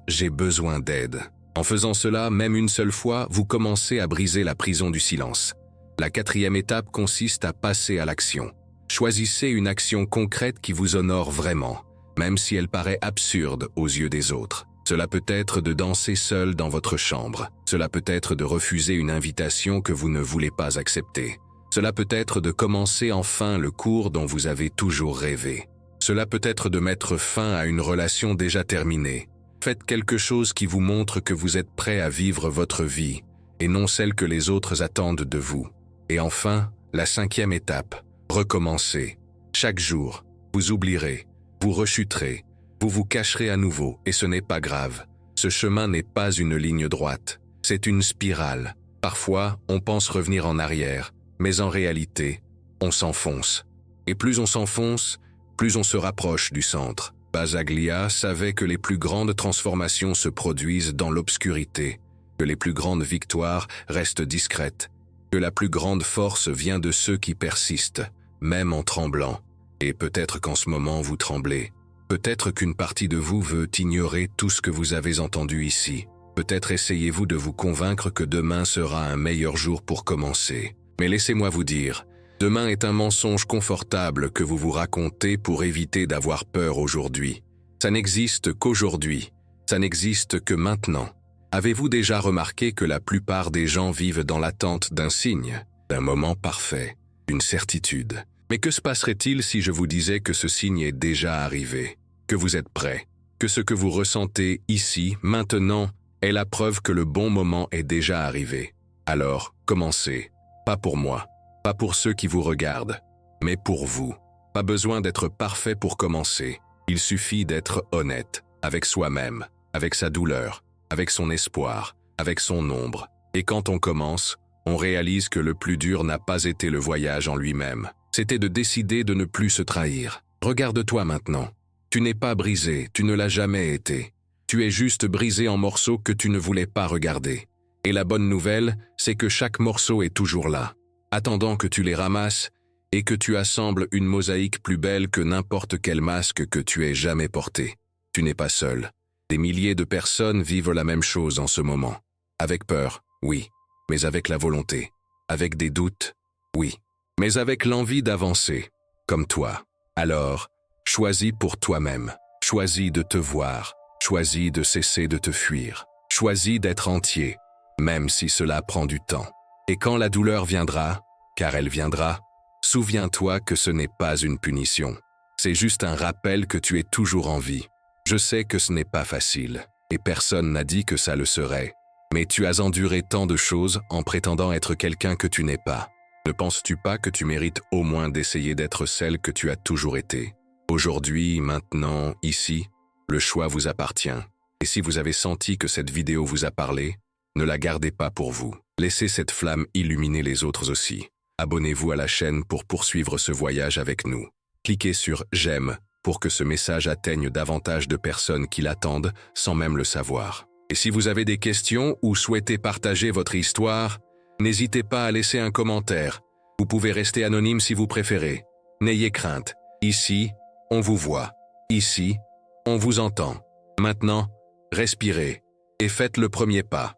J'ai besoin d'aide. En faisant cela, même une seule fois, vous commencez à briser la prison du silence. La quatrième étape consiste à passer à l'action. Choisissez une action concrète qui vous honore vraiment, même si elle paraît absurde aux yeux des autres. Cela peut être de danser seul dans votre chambre. Cela peut être de refuser une invitation que vous ne voulez pas accepter. Cela peut être de commencer enfin le cours dont vous avez toujours rêvé. Cela peut être de mettre fin à une relation déjà terminée. Faites quelque chose qui vous montre que vous êtes prêt à vivre votre vie, et non celle que les autres attendent de vous. Et enfin, la cinquième étape, recommencez. Chaque jour, vous oublierez, vous rechuterez, vous vous cacherez à nouveau, et ce n'est pas grave. Ce chemin n'est pas une ligne droite, c'est une spirale. Parfois, on pense revenir en arrière, mais en réalité, on s'enfonce. Et plus on s'enfonce, plus on se rapproche du centre. Basaglia savait que les plus grandes transformations se produisent dans l'obscurité, que les plus grandes victoires restent discrètes, que la plus grande force vient de ceux qui persistent, même en tremblant. Et peut-être qu'en ce moment vous tremblez. Peut-être qu'une partie de vous veut ignorer tout ce que vous avez entendu ici. Peut-être essayez-vous de vous convaincre que demain sera un meilleur jour pour commencer. Mais laissez-moi vous dire, demain est un mensonge confortable que vous vous racontez pour éviter d'avoir peur aujourd'hui. Ça n'existe qu'aujourd'hui. Ça n'existe que maintenant. Avez-vous déjà remarqué que la plupart des gens vivent dans l'attente d'un signe, d'un moment parfait, d'une certitude? Mais que se passerait-il si je vous disais que ce signe est déjà arrivé, que vous êtes prêt, que ce que vous ressentez ici, maintenant, est la preuve que le bon moment est déjà arrivé? Alors, commencez. Pas pour moi, pas pour ceux qui vous regardent, mais pour vous. Pas besoin d'être parfait pour commencer. Il suffit d'être honnête, avec soi-même, avec sa douleur, avec son espoir, avec son ombre. Et quand on commence, on réalise que le plus dur n'a pas été le voyage en lui-même. C'était de décider de ne plus se trahir. Regarde-toi maintenant. Tu n'es pas brisé, tu ne l'as jamais été. Tu es juste brisé en morceaux que tu ne voulais pas regarder. Et la bonne nouvelle, c'est que chaque morceau est toujours là, attendant que tu les ramasses et que tu assembles une mosaïque plus belle que n'importe quel masque que tu aies jamais porté. Tu n'es pas seul. Des milliers de personnes vivent la même chose en ce moment. Avec peur, oui, mais avec la volonté. Avec des doutes, oui, mais avec l'envie d'avancer, comme toi. Alors, choisis pour toi-même. Choisis de te voir. Choisis de cesser de te fuir. Choisis d'être entier, même si cela prend du temps. Et quand la douleur viendra, car elle viendra, souviens-toi que ce n'est pas une punition. C'est juste un rappel que tu es toujours en vie. Je sais que ce n'est pas facile, et personne n'a dit que ça le serait. Mais tu as enduré tant de choses en prétendant être quelqu'un que tu n'es pas. Ne penses-tu pas que tu mérites au moins d'essayer d'être celle que tu as toujours été? Aujourd'hui, maintenant, ici, le choix vous appartient. Et si vous avez senti que cette vidéo vous a parlé, ne la gardez pas pour vous. Laissez cette flamme illuminer les autres aussi. Abonnez-vous à la chaîne pour poursuivre ce voyage avec nous. Cliquez sur « J'aime » pour que ce message atteigne davantage de personnes qui l'attendent sans même le savoir. Et si vous avez des questions ou souhaitez partager votre histoire, n'hésitez pas à laisser un commentaire. Vous pouvez rester anonyme si vous préférez. N'ayez crainte. Ici, on vous voit. Ici, on vous entend. Maintenant, respirez et faites le premier pas.